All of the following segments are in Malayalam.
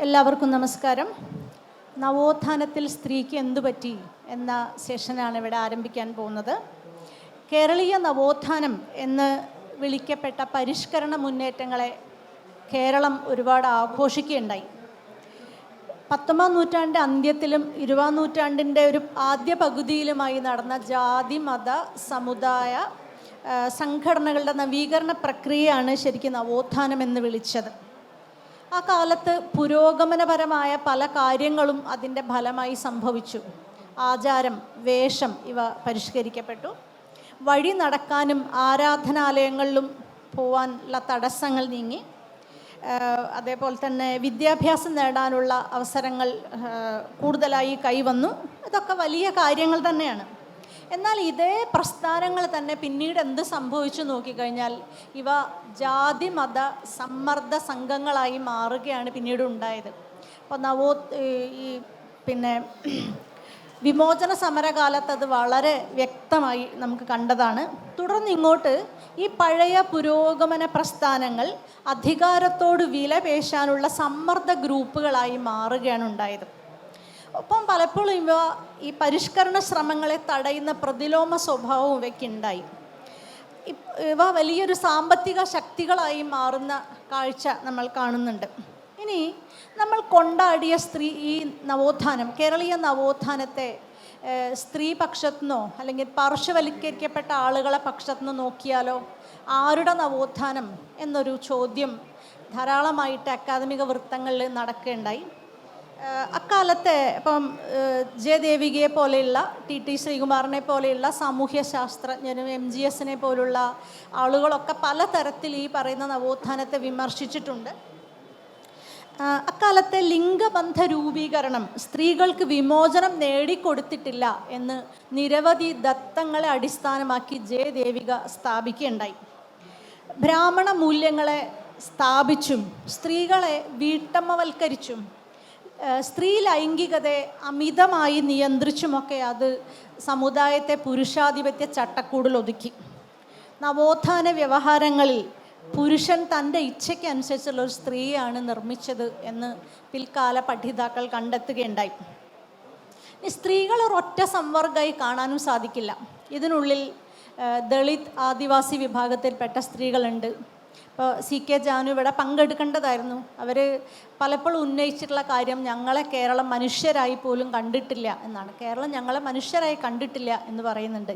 എല്ലാവർക്കും നമസ്കാരം. നവോത്ഥാനത്തിൽ സ്ത്രീക്ക് എന്തു പറ്റി എന്ന സെഷനാണ് ഇവിടെ ആരംഭിക്കാൻ പോകുന്നത്. കേരളീയ നവോത്ഥാനം എന്ന് വിളിക്കപ്പെട്ട പരിഷ്കരണ മുന്നേറ്റങ്ങളെ കേരളം ഒരുപാട് ആഘോഷിക്കുകയുണ്ടായി. 19ാം നൂറ്റാണ്ട് അന്ത്യത്തിലും 20ാം നൂറ്റാണ്ടിൻ്റെ ഒരു ആദ്യ പകുതിയിലുമായി നടന്ന ജാതി മത സമുദായ സംഘടനകളുടെ നവീകരണ പ്രക്രിയയാണ് ശരിക്കും നവോത്ഥാനം എന്ന് വിളിച്ചത്. ആ കാലത്ത് പുരോഗമനപരമായ പല കാര്യങ്ങളും അതിൻ്റെ ഫലമായി സംഭവിച്ചു. ആചാരം, വേഷം ഇവ പരിഷ്കരിക്കപ്പെട്ടു. വഴി നടക്കാനും ആരാധനാലയങ്ങളിലും പോകാനുള്ള തടസ്സങ്ങൾ നീങ്ങി. അതേപോലെ തന്നെ വിദ്യാഭ്യാസം നേടാനുള്ള അവസരങ്ങൾ കൂടുതലായി കൈവന്നു. ഇതൊക്കെ വലിയ കാര്യങ്ങൾ തന്നെയാണ്. എന്നാൽ ഇതേ പ്രസ്ഥാനങ്ങൾ തന്നെ പിന്നീട് എന്ത് സംഭവിച്ചു നോക്കിക്കഴിഞ്ഞാൽ ഇവ ജാതി മത സമ്മർദ്ദ സംഘങ്ങളായി മാറുകയാണ് പിന്നീട് ഉണ്ടായത്. അപ്പോൾ വിമോചന സമരകാലത്ത് അത് വളരെ വ്യക്തമായി നമുക്ക് കണ്ടതാണ്. തുടർന്ന് ഇങ്ങോട്ട് ഈ പഴയ പുരോഗമന പ്രസ്ഥാനങ്ങൾ അധികാരത്തോട് വിലപേശാനുള്ള സമ്മർദ്ദ ഗ്രൂപ്പുകളായി മാറുകയാണ് ഉണ്ടായത്. ഒപ്പം പലപ്പോഴും ഈ പരിഷ്കരണ ശ്രമങ്ങളെ തടയുന്ന പ്രതിലോമ സ്വഭാവവും ഇവയ്ക്കുണ്ടായി. ഇവ വലിയൊരു സാമ്പത്തിക ശക്തികളായി മാറുന്ന കാഴ്ച നമ്മൾ കാണുന്നുണ്ട്. ഇനി നമ്മൾ കൊണ്ടാടിയ ഈ നവോത്ഥാനം, കേരളീയ നവോത്ഥാനത്തെ സ്ത്രീ പക്ഷത്തുനിന്നോ അല്ലെങ്കിൽ പാർശ്വവൽക്കരിക്കപ്പെട്ട ആളുകളെ പക്ഷത്തുനിന്ന് നോക്കിയാലോ? ആരുടെ നവോത്ഥാനം എന്നൊരു ചോദ്യം ധാരാളമായിട്ട് അക്കാദമിക വൃത്തങ്ങളിൽ നടക്കുകയുണ്ടായി. അക്കാലത്തെ ഇപ്പം ജയദേവികയെ പോലെയുള്ള, ടി ശ്രീകുമാറിനെ പോലെയുള്ള സാമൂഹ്യ ശാസ്ത്രജ്ഞരും MGS പോലുള്ള ആളുകളൊക്കെ പലതരത്തിൽ ഈ പറയുന്ന നവോത്ഥാനത്തെ വിമർശിച്ചിട്ടുണ്ട്. അക്കാലത്തെ ലിംഗബന്ധ രൂപീകരണം സ്ത്രീകൾക്ക് വിമോചനം നേടിക്കൊടുത്തിട്ടില്ല എന്ന് നിരവധി ദത്തങ്ങളെ അടിസ്ഥാനമാക്കി ജയദേവിക സ്ഥാപിക്കുകയുണ്ടായി. ബ്രാഹ്മണ മൂല്യങ്ങളെ സ്ഥാപിച്ചും സ്ത്രീകളെ വീട്ടമ്മവൽക്കരിച്ചും സ്ത്രീ ലൈംഗികതയെ അമിതമായി നിയന്ത്രിച്ചുമൊക്കെ അത് സമുദായത്തെ പുരുഷാധിപത്യ ചട്ടക്കൂടിൽ ഒതുക്കി. നവോത്ഥാന വ്യവഹാരങ്ങളിൽ പുരുഷൻ തൻ്റെ ഇച്ഛയ്ക്കനുസരിച്ചുള്ള ഒരു സ്ത്രീയാണ് നിർമ്മിച്ചത് എന്ന് പിൽക്കാല പഠിതാക്കൾ കണ്ടെത്തുകയുണ്ടായി. സ്ത്രീകൾ ഒരൊറ്റ സംവർഗമായി കാണാനും സാധിക്കില്ല. ഇതിനുള്ളിൽ ദളിത് ആദിവാസി വിഭാഗത്തിൽപ്പെട്ട സ്ത്രീകളുണ്ട്. ഇപ്പോൾ CK ജാനു ഇവിടെ പങ്കെടുക്കേണ്ടതായിരുന്നു. അവർ പലപ്പോഴും ഉന്നയിച്ചിട്ടുള്ള കാര്യം ഞങ്ങളെ കേരളം മനുഷ്യരായി പോലും കണ്ടിട്ടില്ല എന്നാണ്. കേരളം ഞങ്ങളെ മനുഷ്യരായി കണ്ടിട്ടില്ല എന്ന് പറയുന്നുണ്ട്.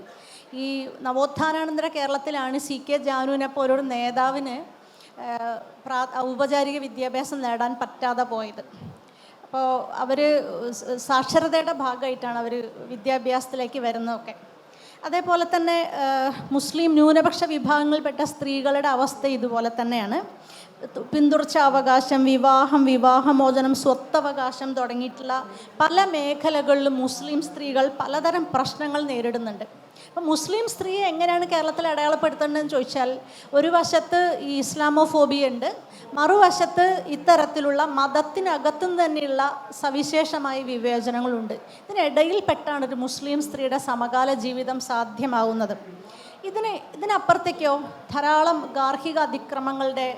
ഈ നവോത്ഥാനാനന്തര കേരളത്തിലാണ് CK ജാനുവിനെ പോലൊരു നേതാവിന് ഔപചാരിക വിദ്യാഭ്യാസം നേടാൻ പറ്റാതെ പോയത്. അപ്പോൾ അവർ സാക്ഷരതയുടെ ഭാഗമായിട്ടാണ് അവർ വിദ്യാഭ്യാസത്തിലേക്ക് വരുന്നതൊക്കെ. അതേപോലെ തന്നെ മുസ്ലിം ന്യൂനപക്ഷ വിഭാഗങ്ങളിൽപ്പെട്ട സ്ത്രീകളുടെ അവസ്ഥ ഇതുപോലെ തന്നെയാണ്. പിന്തുടർച്ച അവകാശം, വിവാഹമോചനം, സ്വത്തവകാശം തുടങ്ങിയിട്ടുള്ള പല മേഖലകളിലും മുസ്ലിം സ്ത്രീകൾ പലതരം പ്രശ്നങ്ങൾ നേരിടുന്നുണ്ട്. അപ്പം മുസ്ലിം സ്ത്രീയെ എങ്ങനെയാണ് കേരളത്തിൽ അടയാളപ്പെടുത്തേണ്ടതെന്ന് ചോദിച്ചാൽ, ഒരു വശത്ത് ഈ ഇസ്ലാമോഫോബിയ ഉണ്ട്, മറുവശത്ത് ഇത്തരത്തിലുള്ള മതത്തിനകത്തും തന്നെയുള്ള സവിശേഷമായ വിവേചനങ്ങളുണ്ട്. ഇതിനിടയിൽപ്പെട്ടാണ് ഒരു മുസ്ലിം സ്ത്രീയുടെ സമകാല ജീവിതം സാധ്യമാവുന്നത്. ഇതിനപ്പുറത്തേക്കോ ധാരാളം ഗാർഹിക അതിക്രമങ്ങളുടെ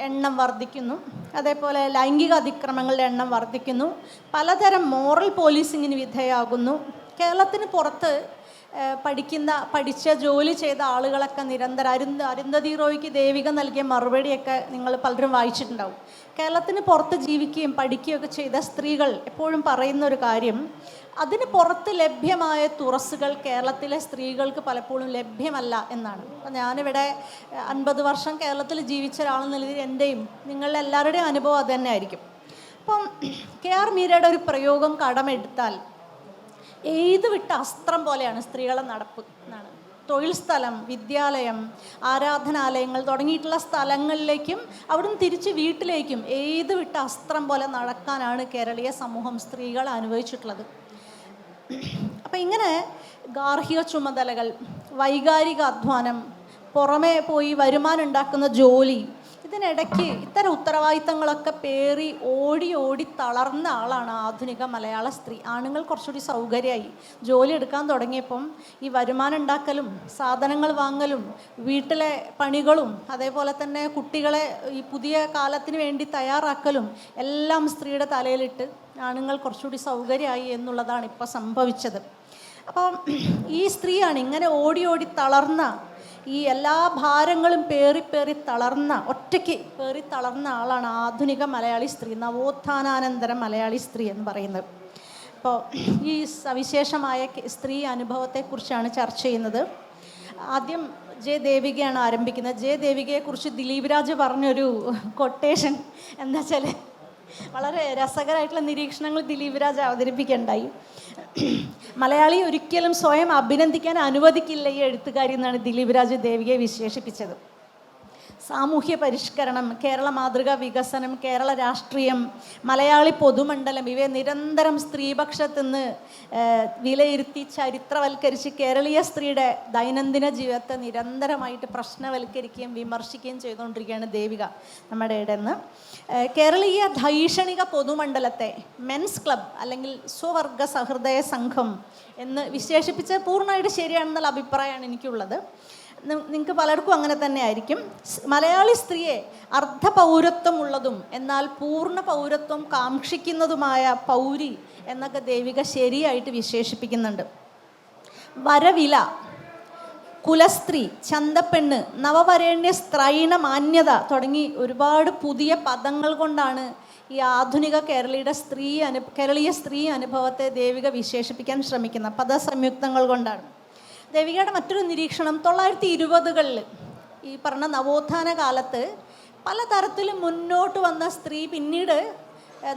എണ്ണം വർദ്ധിക്കുന്നു. അതേപോലെ ലൈംഗിക അതിക്രമങ്ങളുടെ എണ്ണം വർദ്ധിക്കുന്നു. പലതരം മോറൽ പോലീസിങ്ങിന് വിധേയമാകുന്നു. കേരളത്തിന് പുറത്ത് പഠിച്ച ജോലി ചെയ്ത ആളുകളൊക്കെ നിരന്തരം അരുന്ധതി റോയ്ക്ക് ദേവിക നൽകിയ മറുപടിയൊക്കെ നിങ്ങൾ പലരും വായിച്ചിട്ടുണ്ടാവും. കേരളത്തിന് പുറത്ത് ജീവിക്കുകയും പഠിക്കുകയൊക്കെ ചെയ്ത സ്ത്രീകൾ എപ്പോഴും പറയുന്ന ഒരു കാര്യം, അതിന് പുറത്ത് ലഭ്യമായ തുറസ്സുകൾ കേരളത്തിലെ സ്ത്രീകൾക്ക് പലപ്പോഴും ലഭ്യമല്ല എന്നാണ്. അപ്പം ഞാനിവിടെ 50 വർഷം കേരളത്തിൽ ജീവിച്ച ഒരാളെന്ന നിലയിൽ എൻ്റെയും നിങ്ങളുടെ എല്ലാവരുടെയും അനുഭവം അത് തന്നെ ആയിരിക്കും. അപ്പം KR മീരയുടെ ഒരു പ്രയോഗം കടമെടുത്താൽ, എയ്ത് വിട്ട അസ്ത്രം പോലെയാണ് സ്ത്രീകളെ നടപ്പ് എന്നാണ്. തൊഴിൽ സ്ഥലം, വിദ്യാലയം, ആരാധനാലയങ്ങൾ തുടങ്ങിയിട്ടുള്ള സ്ഥലങ്ങളിലേക്കും അവിടുന്ന് തിരിച്ച് വീട്ടിലേക്കും എയ്ത് വിട്ട അസ്ത്രം പോലെ നടക്കാനാണ് കേരളീയ സമൂഹം സ്ത്രീകളെ അനുഭവിച്ചിട്ടുള്ളത്. അപ്പം ഇങ്ങനെ ഗാർഹിക ചുമതലകൾ, വൈകാരിക അധ്വാനം, പുറമേ പോയി വരുമാനം ഉണ്ടാക്കുന്ന ജോലി, ഇതിനിടയ്ക്ക് ഇത്തരം ഉത്തരവാദിത്തങ്ങളൊക്കെ പേറി ഓടി ഓടി തളർന്ന ആളാണ് ആധുനിക മലയാള സ്ത്രീ. ആണുങ്ങൾ കുറച്ചുകൂടി സൗകര്യമായി ജോലി എടുക്കാൻ തുടങ്ങിയപ്പം ഈ വരുമാനം ഉണ്ടാക്കലും സാധനങ്ങൾ വാങ്ങലും വീട്ടിലെ പണികളും അതേപോലെ തന്നെ കുട്ടികളെ ഈ പുതിയ കാലത്തിന് വേണ്ടി തയ്യാറാക്കലും എല്ലാം സ്ത്രീയുടെ തലയിലിട്ട് ആണുങ്ങൾ കുറച്ചുകൂടി സൗകര്യമായി എന്നുള്ളതാണ് ഇപ്പോൾ സംഭവിച്ചത്. അപ്പം ഈ സ്ത്രീയാണ് ഇങ്ങനെ ഓടി ഓടി തളർന്ന, ഈ എല്ലാ ഭാരങ്ങളും പേറി തളർന്ന, ഒറ്റയ്ക്ക് പേറി തളർന്ന ആളാണ് ആധുനിക മലയാളി സ്ത്രീ, നവോത്ഥാനാനന്തര മലയാളി സ്ത്രീ എന്ന് പറയുന്നത്. അപ്പോൾ ഈ സവിശേഷമായ സ്ത്രീ അനുഭവത്തെക്കുറിച്ചാണ് ചർച്ച ചെയ്യുന്നത്. ആദ്യം ജെ ദേവികയാണ് ആരംഭിക്കുന്നത്. ജെ ദേവികയെക്കുറിച്ച് ദിലീപ് രാജ് പറഞ്ഞൊരു കൊട്ടേഷൻ എന്താ വെച്ചാൽ, വളരെ രസകരമായിട്ടുള്ള നിരീക്ഷണങ്ങൾ ദിലീപ് രാജ് അവതരിപ്പിക്കുകയുണ്ടായി. മലയാളി ഒരിക്കലും സ്വയം അഭിനന്ദിക്കാൻ അനുവദിക്കില്ല ഈ എഴുത്തുകാരി എന്നാണ് ദിലീപ് രാജ് ദേവികയെ വിശേഷിപ്പിച്ചത്. സാമൂഹ്യ പരിഷ്കരണം, കേരള മാതൃകാ വികസനം, കേരള രാഷ്ട്രീയം, മലയാളി പൊതുമണ്ഡലം ഇവയെ നിരന്തരം സ്ത്രീപക്ഷത്തു നിന്ന് വിലയിരുത്തി ചരിത്രവൽക്കരിച്ച് കേരളീയ സ്ത്രീയുടെ ദൈനംദിന ജീവിതത്തെ നിരന്തരമായിട്ട് പ്രശ്നവൽക്കരിക്കുകയും വിമർശിക്കുകയും ചെയ്തുകൊണ്ടിരിക്കുകയാണ് ദേവിക നമ്മുടെ ഇടന്ന്. കേരളീയ ധൈഷണിക പൊതുമണ്ഡലത്തെ മെൻസ് ക്ലബ് അല്ലെങ്കിൽ സ്വവർഗ സഹൃദയ സംഘം എന്ന് വിശേഷിപ്പിച്ച് പൂർണ്ണമായിട്ട് ശരിയാണെന്നുള്ള അഭിപ്രായമാണ് എനിക്കുള്ളത്. നിങ്ങൾക്ക് പലർക്കും അങ്ങനെ തന്നെ ആയിരിക്കും. മലയാളി സ്ത്രീയെ അർദ്ധ പൗരത്വമുള്ളതും എന്നാൽ പൂർണ്ണ പൗരത്വം കാക്ഷിക്കുന്നതുമായ പൗരി എന്നൊക്കെ ദേവിക ശരിയായിട്ട് വിശേഷിപ്പിക്കുന്നുണ്ട്. വരവില, കുലസ്ത്രീ, ചന്തപ്പെണ്ണ്, നവവരേണ്യ സ്ത്രൈണ മാന്യത തുടങ്ങി ഒരുപാട് പുതിയ പദങ്ങൾ കൊണ്ടാണ് ഈ ആധുനിക കേരളീയ സ്ത്രീ അനുഭവത്തെ ദേവിക വിശേഷിപ്പിക്കാൻ ശ്രമിക്കുന്ന പദസംയുക്തങ്ങൾ കൊണ്ടാണ്. ദേവികയുടെ മറ്റൊരു നിരീക്ഷണം 1920കളിൽ ഈ പറഞ്ഞ നവോത്ഥാന കാലത്ത് പലതരത്തിലും മുന്നോട്ട് വന്ന സ്ത്രീ പിന്നീട്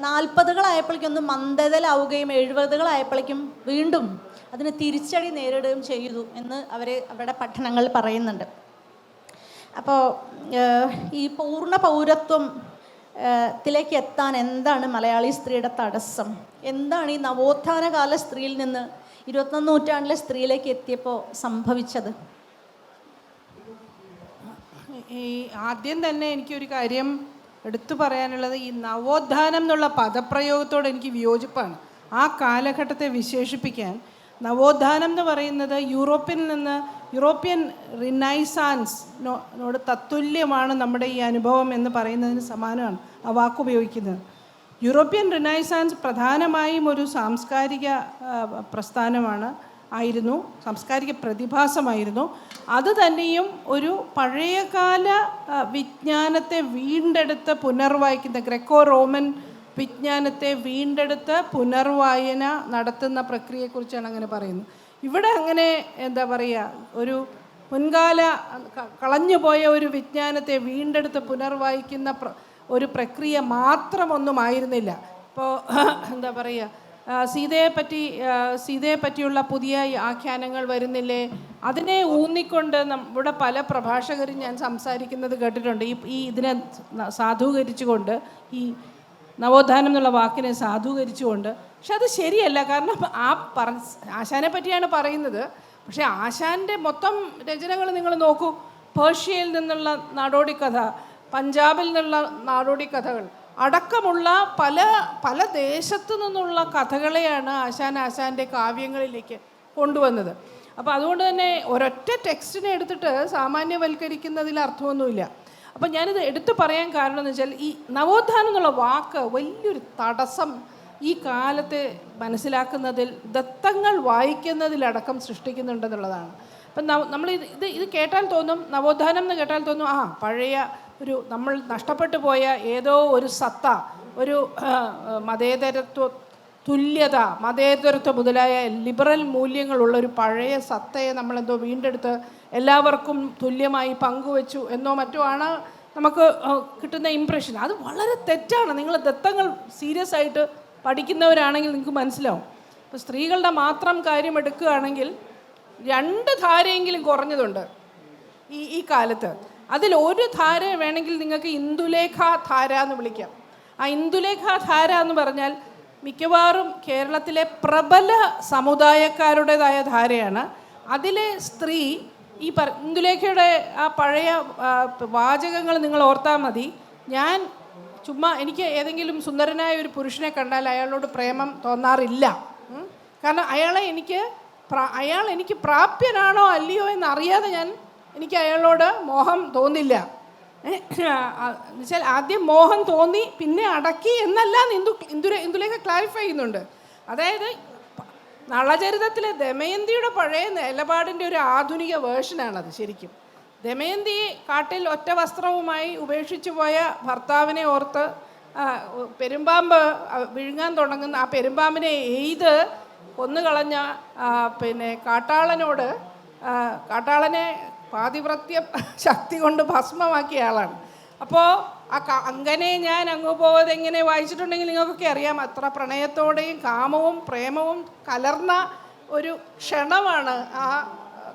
40കളായപ്പോഴേക്കൊന്ന് മന്ദതയിലാവുകയും 70കളായപ്പോഴേക്കും വീണ്ടും അതിന് തിരിച്ചടി നേരിടുകയും ചെയ്തു എന്ന് അവരുടെ പഠനങ്ങൾ പറയുന്നുണ്ട്. അപ്പോൾ ഈ പൂർണ്ണ പൗരത്വം ത്തിലേക്ക് എത്താൻ എന്താണ് മലയാളി സ്ത്രീയുടെ തടസ്സം? എന്താണ് ഈ നവോത്ഥാന കാല സ്ത്രീയിൽ നിന്ന് 21ാം നൂറ്റാണ്ടിലെ സ്ത്രീയിലേക്ക് എത്തിയപ്പോൾ സംഭവിച്ചത്? ഈ ആദ്യം തന്നെ എനിക്കൊരു കാര്യം എടുത്തു പറയാനുള്ളത്, ഈ നവോത്ഥാനം എന്നുള്ള പദപ്രയോഗത്തോട് എനിക്ക് വിയോജിപ്പാണ്. ആ കാലഘട്ടത്തെ വിശേഷിപ്പിക്കാൻ നവോത്ഥാനം എന്ന് പറയുന്നത് യൂറോപ്യൻ റിനൈസാൻസിനോട് തത്തുല്യമാണ് നമ്മുടെ ഈ അനുഭവം എന്ന് പറയുന്നതിന് സമാനമാണ് ആ വാക്കുപയോഗിക്കുന്നത്. യൂറോപ്യൻ റിനൈസാൻസ് പ്രധാനമായും ഒരു സാംസ്കാരിക സാംസ്കാരിക പ്രതിഭാസമായിരുന്നു. അത് തന്നെയും ഒരു പഴയകാല വിജ്ഞാനത്തെ വീണ്ടെടുത്ത് പുനർവായിക്കുന്ന, ഗ്രേക്കോ റോമൻ വിജ്ഞാനത്തെ വീണ്ടെടുത്ത് പുനർവായന നടത്തുന്ന പ്രക്രിയയെക്കുറിച്ചാണ് അങ്ങനെ പറയുന്നത്. ഇവിടെ അങ്ങനെ എന്താ പറയുക, ഒരു മുൻകാല കളഞ്ഞുപോയ ഒരു വിജ്ഞാനത്തെ വീണ്ടെടുത്ത് പുനർവായിക്കുന്ന ഒരു പ്രക്രിയ മാത്രമൊന്നുമായിരുന്നില്ല. ഇപ്പോൾ എന്താ പറയുക, സീതയെ പറ്റിയുള്ള പുതിയ ആഖ്യാനങ്ങൾ വരുന്നില്ലേ, അതിനെ ഊന്നിക്കൊണ്ട് ഇവിടെ പല പ്രഭാഷകരും ഞാൻ സംസാരിക്കുന്നത് കേട്ടിട്ടുണ്ട്. ഇതിനെ സാധൂകരിച്ചുകൊണ്ട്, ഈ നവോത്ഥാനം എന്നുള്ള വാക്കിനെ സാധൂകരിച്ചുകൊണ്ട്. പക്ഷെ അത് ശരിയല്ല. കാരണം ആശാനെ പറ്റിയാണ് പറയുന്നത്. പക്ഷേ ആശാൻ്റെ മൊത്തം രചനകൾ നിങ്ങൾ നോക്കൂ. പേർഷ്യയിൽ നിന്നുള്ള നാടോടി കഥ, പഞ്ചാബിൽ നിന്നുള്ള നാടോടി കഥകൾ അടക്കമുള്ള പല ദേശത്തു നിന്നുള്ള കഥകളെയാണ് ആശാൻ്റെ കാവ്യങ്ങളിലേക്ക് കൊണ്ടുവന്നത്. അപ്പോൾ അതുകൊണ്ട് തന്നെ ഒരൊറ്റ ടെക്സ്റ്റിനെ എടുത്തിട്ട് സാമാന്യവൽക്കരിക്കുന്നതിൽ അർത്ഥമൊന്നുമില്ല. അപ്പം ഞാനിത് എടുത്തു പറയാൻ കാരണം എന്ന് വെച്ചാൽ, ഈ നവോത്ഥാനം എന്നുള്ള വാക്ക് വലിയൊരു തടസ്സം ഈ കാലത്തെ മനസ്സിലാക്കുന്നതിൽ, ദത്തങ്ങൾ വായിക്കുന്നതിലടക്കം സൃഷ്ടിക്കുന്നുണ്ടെന്നുള്ളതാണ്. അപ്പം നമ്മൾ ഇത് കേട്ടാൽ തോന്നും, നവോത്ഥാനം എന്ന് കേട്ടാൽ തോന്നും പഴയ ഒരു നമ്മൾ നഷ്ടപ്പെട്ടു പോയ ഏതോ ഒരു സത്ത, ഒരു മതേതരത്വം മുതലായ ലിബറൽ മൂല്യങ്ങളുള്ളൊരു പഴയ സത്തയെ നമ്മളെന്തോ വീണ്ടെടുത്ത് എല്ലാവർക്കും തുല്യമായി പങ്കുവെച്ചു എന്നോ മറ്റോ ആണ് നമുക്ക് കിട്ടുന്ന ഇംപ്രഷൻ. അത് വളരെ തെറ്റാണ്. നിങ്ങൾ ദത്തങ്ങൾ സീരിയസ് ആയിട്ട് പഠിക്കുന്നവരാണെങ്കിൽ നിങ്ങൾക്ക് മനസ്സിലാവും. ഇപ്പോൾ സ്ത്രീകളുടെ മാത്രം കാര്യം എടുക്കുകയാണെങ്കിൽ 2 ധാരയെങ്കിലും കുറഞ്ഞതുണ്ട് ഈ കാലത്ത്. അതിൽ ഒരു ധാര വേണമെങ്കിൽ നിങ്ങൾക്ക് ഇന്ദുലേഖ ധാര എന്ന് വിളിക്കാം. ആ ഇന്ദുലേഖ ധാര എന്ന് പറഞ്ഞാൽ മിക്കവാറും കേരളത്തിലെ പ്രബല സമുദായക്കാരുടേതായ ധാരയാണ്. അതിലെ സ്ത്രീ ഈ ഇന്ദുലേഖയുടെ ആ പഴയ വാചകങ്ങൾ നിങ്ങൾ ഓർത്താൽ മതി. ഞാൻ ചുമ്മാ എനിക്ക് ഏതെങ്കിലും സുന്ദരനായ ഒരു പുരുഷനെ കണ്ടാൽ അയാളോട് പ്രേമം തോന്നാറില്ല. കാരണം അയാൾ എനിക്ക് പ്രാപ്യനാണോ അല്ലയോ എന്നറിയാതെ എനിക്ക് അയാളോട് മോഹം തോന്നില്ല. എന്നുവെച്ചാൽ ആദ്യം മോഹം തോന്നി പിന്നെ അടക്കി എന്നല്ല ഇന്ദുലേഖ ക്ലാരിഫൈ ചെയ്യുന്നുണ്ട്. അതായത് നളചരിതത്തിലെ ദമയന്തിയുടെ പഴയ നിലപാടിൻ്റെ ഒരു ആധുനിക വേർഷനാണത്. ശരിക്കും ദമയന്തി കാട്ടിൽ ഒറ്റ വസ്ത്രവുമായി ഉപേക്ഷിച്ചു പോയ ഭർത്താവിനെ ഓർത്ത് പെരുമ്പാമ്പ് വിഴുങ്ങാൻ തുടങ്ങുന്ന ആ പെരുമ്പാമ്പിനെ എയ്ത് കൊന്നുകളഞ്ഞ കാട്ടാളനെ പാതിവ്രത്യ ശക്തി കൊണ്ട് ഭസ്മമാക്കിയ ആളാണ്. അപ്പോൾ അങ്ങനെ ഞാൻ അങ്ങ് പോവത് എങ്ങനെ വായിച്ചിട്ടുണ്ടെങ്കിൽ നിങ്ങൾക്കൊക്കെ അറിയാം. അത്ര പ്രണയത്തോടെയും കാമവും പ്രേമവും കലർന്ന ഒരു ക്ഷണമാണ് ആ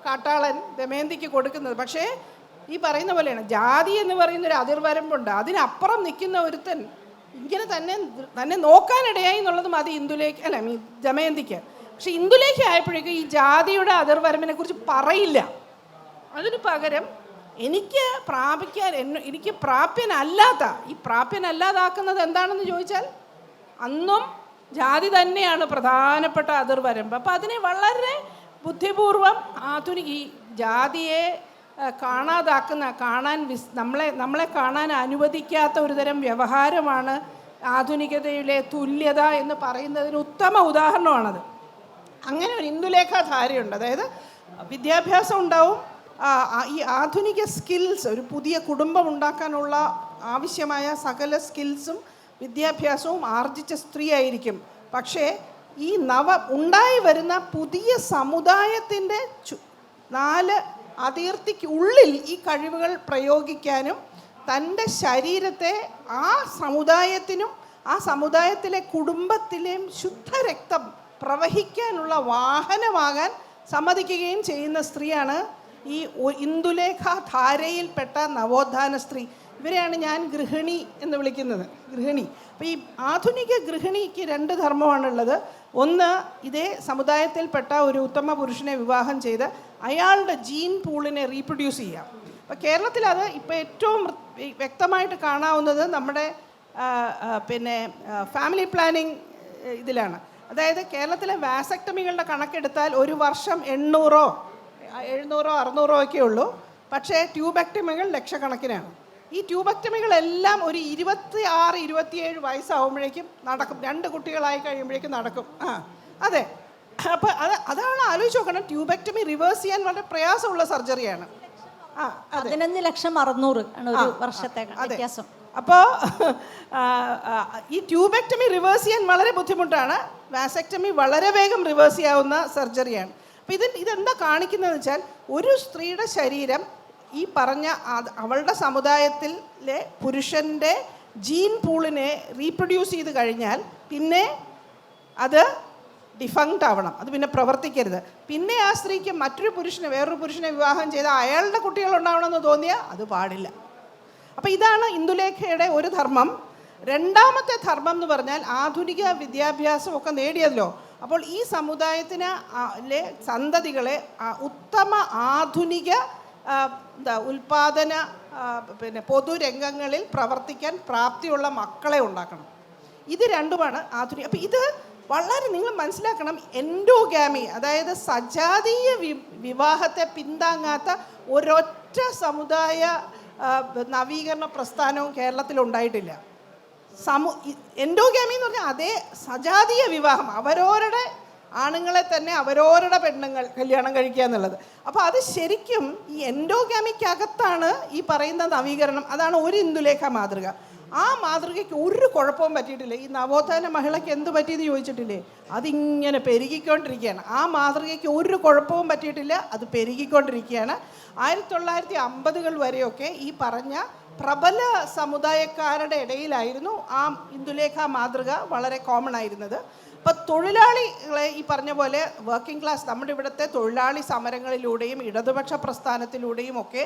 കാട്ടാളൻ ദമയന്തിക്ക് കൊടുക്കുന്നത്. പക്ഷേ ഈ പറയുന്ന പോലെയാണ്, ജാതി എന്ന് പറയുന്നൊരു അതിർവരമ്പുണ്ട്. അതിനപ്പുറം നിൽക്കുന്ന ഒരുത്തൻ ഇങ്ങനെ തന്നെ നോക്കാനിടയായി എന്നുള്ളത് മതി ദമയന്തിക്ക്. പക്ഷെ ഇന്ദുലേഖ ആയപ്പോഴേക്കും ഈ ജാതിയുടെ അതിർവരമ്പിനെ കുറിച്ച് പറയില്ല. അതിന് പകരം എനിക്ക് പ്രാപ്യനല്ലാത്ത ഈ പ്രാപ്യനല്ലാതാക്കുന്നത് എന്താണെന്ന് ചോദിച്ചാൽ അന്നും ജാതി തന്നെയാണ് പ്രധാനപ്പെട്ട അതിർവരമ്പ്. അപ്പം അതിനെ വളരെ ബുദ്ധിപൂർവം ഈ ജാതിയെ നമ്മളെ കാണാൻ അനുവദിക്കാത്ത ഒരുതരം വ്യവഹാരമാണ് ആധുനികതയിലെ തുല്യത എന്ന് പറയുന്നതിന് ഉത്തമ ഉദാഹരണമാണത്. അങ്ങനെ ഒരു ഇന്ദുലേഖ ധാരയുണ്ട്. അതായത് വിദ്യാഭ്യാസം ഉണ്ടാവും, ഈ ആധുനിക സ്കിൽസ്, ഒരു പുതിയ കുടുംബം ഉണ്ടാക്കാനുള്ള ആവശ്യമായ സകല സ്കിൽസും വിദ്യാഭ്യാസവും ആർജിച്ച സ്ത്രീ ആയിരിക്കും. പക്ഷേ ഈ ഉണ്ടായി വരുന്ന പുതിയ സമുദായത്തിൻ്റെ 4 അതിർത്തിക്ക് ഉള്ളിൽ ഈ കഴിവുകൾ പ്രയോഗിക്കാനും തൻ്റെ ശരീരത്തെ ആ സമുദായത്തിനും ആ സമുദായത്തിലെ കുടുംബത്തിലെയും ശുദ്ധരക്തം പ്രവഹിക്കാനുള്ള വാഹനമാകാൻ സമ്മതിക്കുകയും ചെയ്യുന്ന സ്ത്രീയാണ് ഈ ഇന്ദുലേഖ ധാരയിൽപ്പെട്ട നവോത്ഥാന സ്ത്രീ. ഇവരെയാണ് ഞാൻ ഗൃഹിണി എന്ന് വിളിക്കുന്നത്. ഗൃഹിണി. അപ്പോൾ ഈ ആധുനിക ഗൃഹിണിക്ക് 2 ധർമ്മമാണുള്ളത്. ഒന്ന്, ഇതേ സമുദായത്തിൽപ്പെട്ട ഒരു ഉത്തമ പുരുഷനെ വിവാഹം ചെയ്ത് അയാളുടെ ജീൻ പൂളിനെ റീപ്രൊഡ്യൂസ് ചെയ്യാം. അപ്പോൾ കേരളത്തിൽ അത് ഇപ്പോൾ ഏറ്റവും വ്യക്തമായിട്ട് കാണാവുന്നത് നമ്മുടെ ഫാമിലി പ്ലാനിങ് ഇതിലാണ്. അതായത് കേരളത്തിലെ വാസക്ടമികളുടെ കണക്കെടുത്താൽ ഒരു വർഷം 800, 700, 600 ഒക്കെ ഉള്ളൂ. പക്ഷേ ട്യൂബെക്ടമികൾ ലക്ഷക്കണക്കിനാണ്. ഈ ട്യൂബെക്ടമികളെല്ലാം ഒരു 26, 27 വയസ്സാവുമ്പോഴേക്കും നടക്കും. 2 കുട്ടികളായി കഴിയുമ്പോഴേക്കും നടക്കും. അതെ. അപ്പോൾ അതാണ് ആലോചിച്ച് നോക്കണം. ട്യൂബെക്ടമി റിവേഴ്സ് ചെയ്യാൻ വളരെ പ്രയാസമുള്ള സർജറിയാണ്. 15,600,000 ആണ് ഒരു വർഷത്തെ വ്യത്യാസം. അപ്പോൾ ഈ ട്യൂബെക്ടമി റിവേഴ്സ് ചെയ്യാൻ വളരെ ബുദ്ധിമുട്ടാണ്. വാസക്ടമി വളരെ വേഗം റിവേഴ്സ് ചെയ്യാവുന്ന സർജറിയാണ്. അപ്പോൾ ഇതെന്താ കാണിക്കുന്നതെന്ന് വെച്ചാൽ, ഒരു സ്ത്രീയുടെ ശരീരം ഈ പറഞ്ഞ അവളുടെ സമുദായത്തിലെ പുരുഷൻ്റെ ജീൻ പൂളിനെ റീപ്രൊഡ്യൂസ് ചെയ്ത് കഴിഞ്ഞാൽ പിന്നെ അത് ഡിഫങ്ക്റ്റ് ആവണം. അത് പിന്നെ പ്രവർത്തിക്കരുത്. പിന്നെ ആ സ്ത്രീക്ക് വേറൊരു പുരുഷനെ വിവാഹം ചെയ്ത് അയാളുടെ കുട്ടികളുണ്ടാവണമെന്ന് തോന്നിയാൽ അത് പാടില്ല. അപ്പോൾ ഇതാണ് ഇന്ദുലേഖയുടെ ഒരു ധർമ്മം. രണ്ടാമത്തെ ധർമ്മം എന്ന് പറഞ്ഞാൽ ആധുനിക വിദ്യാഭ്യാസമൊക്കെ നേടിയല്ലോ. അപ്പോൾ ഈ സമുദായത്തിന് സന്തതികളെ ഉത്തമ ആധുനിക ഉൽപാദന പൊതുരംഗങ്ങളിൽ പ്രവർത്തിക്കാൻ പ്രാപ്തിയുള്ള മക്കളെ ഉണ്ടാക്കണം. ഇത് രണ്ടുമാണ് ആധുനിക. അപ്പം ഇത് വളരെ നിങ്ങൾ മനസ്സിലാക്കണം. എൻഡോഗാമി, അതായത് സജാതീയ വിവാഹത്തെ പിന്താങ്ങാത്ത ഒരൊറ്റ സമുദായ നവീകരണ പ്രസ്ഥാനവും കേരളത്തിൽ ഉണ്ടായിട്ടില്ല. എൻഡോഗാമി എന്ന് പറഞ്ഞാൽ അതേ സജാതീയ വിവാഹം, അവരോരുടെ ആണുങ്ങളെ തന്നെ അവരോരുടെ പെണ്ണുങ്ങൾ കല്യാണം കഴിക്കുക എന്നുള്ളത്. അപ്പോൾ അത് ശരിക്കും ഈ എൻഡോഗാമിക്കകത്താണ് ഈ പറയുന്ന നവീകരണം. അതാണ് ഒരു ഇന്ദുലേഖ മാതൃക. ആ മാതൃകയ്ക്ക് ഒരു കുഴപ്പവും പറ്റിയിട്ടില്ല. ഈ നവോത്ഥാന മഹിളയ്ക്ക് എന്ത് പറ്റിയെന്ന് ചോദിച്ചിട്ടില്ലേ, അതിങ്ങനെ പെരുകിക്കൊണ്ടിരിക്കുകയാണ്. ആ മാതൃകയ്ക്ക് ഒരു കുഴപ്പവും പറ്റിയിട്ടില്ല, അത് പെരുകിക്കൊണ്ടിരിക്കുകയാണ്. 1950-കൾ വരെയൊക്കെ ഈ പറഞ്ഞ പ്രബല സമുദായക്കാരുടെ ഇടയിലായിരുന്നു ആ ഇന്ദുലേഖ മാതൃക വളരെ കോമൺ ആയിരുന്നത്. അപ്പോൾ തൊഴിലാളികളെ ഈ പറഞ്ഞ പോലെ വർക്കിംഗ് ക്ലാസ്, നമ്മുടെ ഇവിടുത്തെ തൊഴിലാളി സമരങ്ങളിലൂടെയും ഇടതുപക്ഷ പ്രസ്ഥാനത്തിലൂടെയും ഒക്കെ